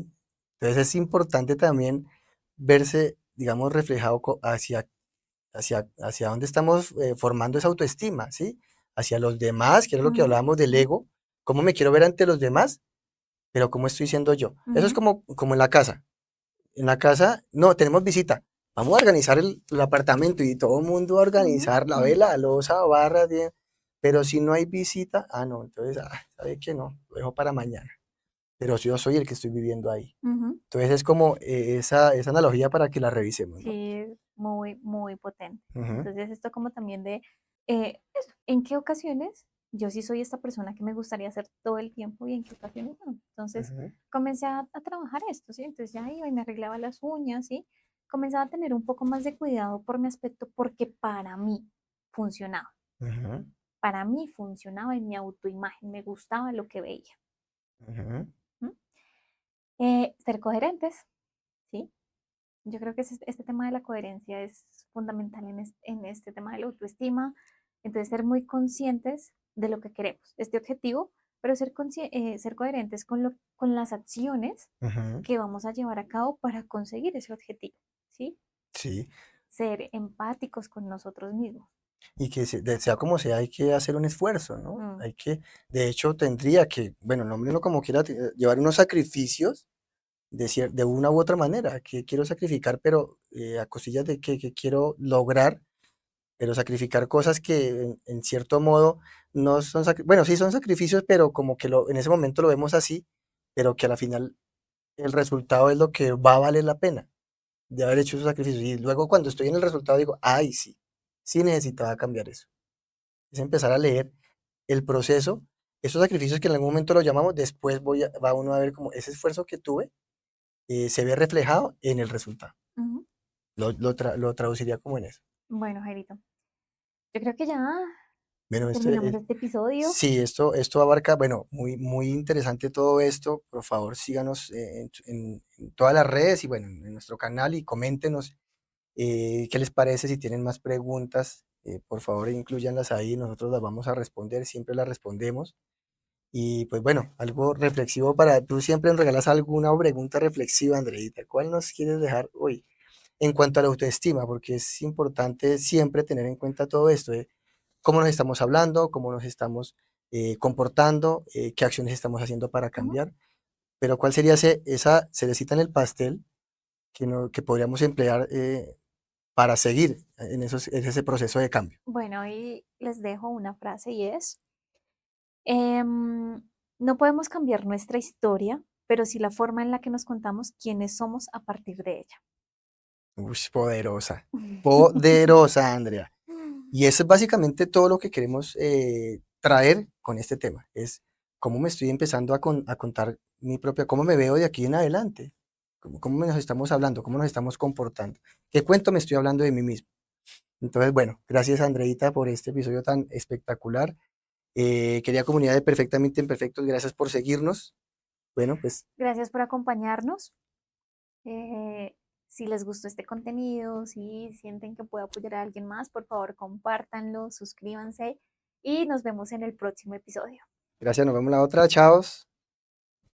[SPEAKER 3] Entonces es importante también verse, digamos, reflejado hacia dónde estamos formando esa autoestima, ¿sí? Hacia los demás, que era lo que
[SPEAKER 1] ujú,
[SPEAKER 3] hablábamos del ego, cómo me quiero ver ante los demás, pero cómo estoy siendo yo. Eso es
[SPEAKER 1] ujú,
[SPEAKER 3] como en la casa. En la casa, no, tenemos visita. Vamos a organizar el apartamento y todo el mundo va a
[SPEAKER 1] ujú,
[SPEAKER 3] organizar la
[SPEAKER 1] mm,
[SPEAKER 3] vela, la loza, barra, pero si no hay visita, ah, no, entonces, ¿sabe qué? No, lo dejo para mañana. Pero si yo soy el que estoy viviendo ahí.
[SPEAKER 1] ujú.
[SPEAKER 3] Entonces es como esa analogía para que la revisemos, ¿no?
[SPEAKER 1] Sí, es muy, muy potente.
[SPEAKER 3] Ujú,
[SPEAKER 1] Entonces, esto como también de, eso, ¿en qué ocasiones yo sí soy esta persona que me gustaría hacer todo el tiempo y en qué ocasiones no? Entonces,
[SPEAKER 3] ujú,
[SPEAKER 1] comencé a trabajar esto, ¿sí? Entonces ya iba y me arreglaba las uñas, ¿sí? Comenzaba a tener un poco más de cuidado por mi aspecto porque para mí funcionaba.
[SPEAKER 3] ujú,
[SPEAKER 1] Para mí funcionaba en mi autoimagen, me gustaba lo que veía.
[SPEAKER 3] ujú,
[SPEAKER 1] ¿M? Ser coherentes, ¿sí? Yo creo que este tema de la coherencia es fundamental en este tema de la autoestima. Entonces, ser muy conscientes de lo que queremos, este objetivo, pero ser coherentes con las acciones
[SPEAKER 3] ujú.
[SPEAKER 1] que vamos a llevar a cabo para conseguir ese objetivo, ¿sí?
[SPEAKER 3] Sí,
[SPEAKER 1] Ser empáticos con nosotros mismos.
[SPEAKER 3] y que sea como sea, hay que hacer un esfuerzo, ¿no?
[SPEAKER 1] Mm,
[SPEAKER 3] De hecho, tendría que, bueno, nómbrelo como quiera, llevar unos sacrificios de una u otra manera, que quiero sacrificar, pero a cosillas de que quiero lograr, pero sacrificar cosas que en cierto modo no son, bueno, sí son sacrificios, pero como que en ese momento lo vemos así, pero que a la final el resultado es lo que va a valer la pena de haber hecho esos sacrificios. Y luego cuando estoy en el resultado digo, ay, sí, sí necesitaba cambiar eso. Es empezar a leer el proceso, esos sacrificios que en algún momento lo llamamos, después va uno a ver como ese esfuerzo que tuve se ve reflejado en el resultado.
[SPEAKER 1] ujú.
[SPEAKER 3] Lo traduciría como en eso.
[SPEAKER 1] Bueno, Jairito, yo creo que ya
[SPEAKER 3] Bueno,
[SPEAKER 1] terminamos este episodio.
[SPEAKER 3] sí, esto abarca, bueno, muy, muy interesante todo esto. Por favor, síganos en todas las redes y bueno, en nuestro canal y coméntenos qué les parece, si tienen más preguntas, por favor, incluyanlas ahí, nosotros las vamos a responder, siempre las respondemos. Y pues bueno, algo reflexivo tú siempre nos regalas alguna pregunta reflexiva, Andreita. ¿Cuál nos quieres dejar hoy en cuanto a la autoestima? Porque es importante siempre tener en cuenta todo esto, cómo nos estamos hablando, cómo nos estamos comportando, qué acciones estamos haciendo para
[SPEAKER 1] Ujú.
[SPEAKER 3] cambiar. Pero ¿cuál sería esa cerecita en el pastel que podríamos emplear para seguir en ese proceso de cambio?
[SPEAKER 1] Bueno, hoy les dejo una frase y es, no podemos cambiar nuestra historia, pero sí la forma en la que nos contamos quiénes somos a partir de ella.
[SPEAKER 3] Uy, poderosa, poderosa, Andrea. Y eso es básicamente todo lo que queremos traer con este tema. Es cómo me estoy empezando a contar mi propia, cómo me veo de aquí en adelante, cómo nos estamos hablando, cómo nos estamos comportando, qué cuento me estoy hablando de mí mismo. Entonces, bueno, gracias Andreita por este episodio tan espectacular. Querida comunidad de Perfectamente Imperfectos, gracias por seguirnos. Bueno, pues
[SPEAKER 1] Gracias por acompañarnos. Si les gustó este contenido, si sienten que puede apoyar a alguien más, por favor compártanlo, suscríbanse y nos vemos en el próximo episodio.
[SPEAKER 3] gracias, nos vemos la otra, chao.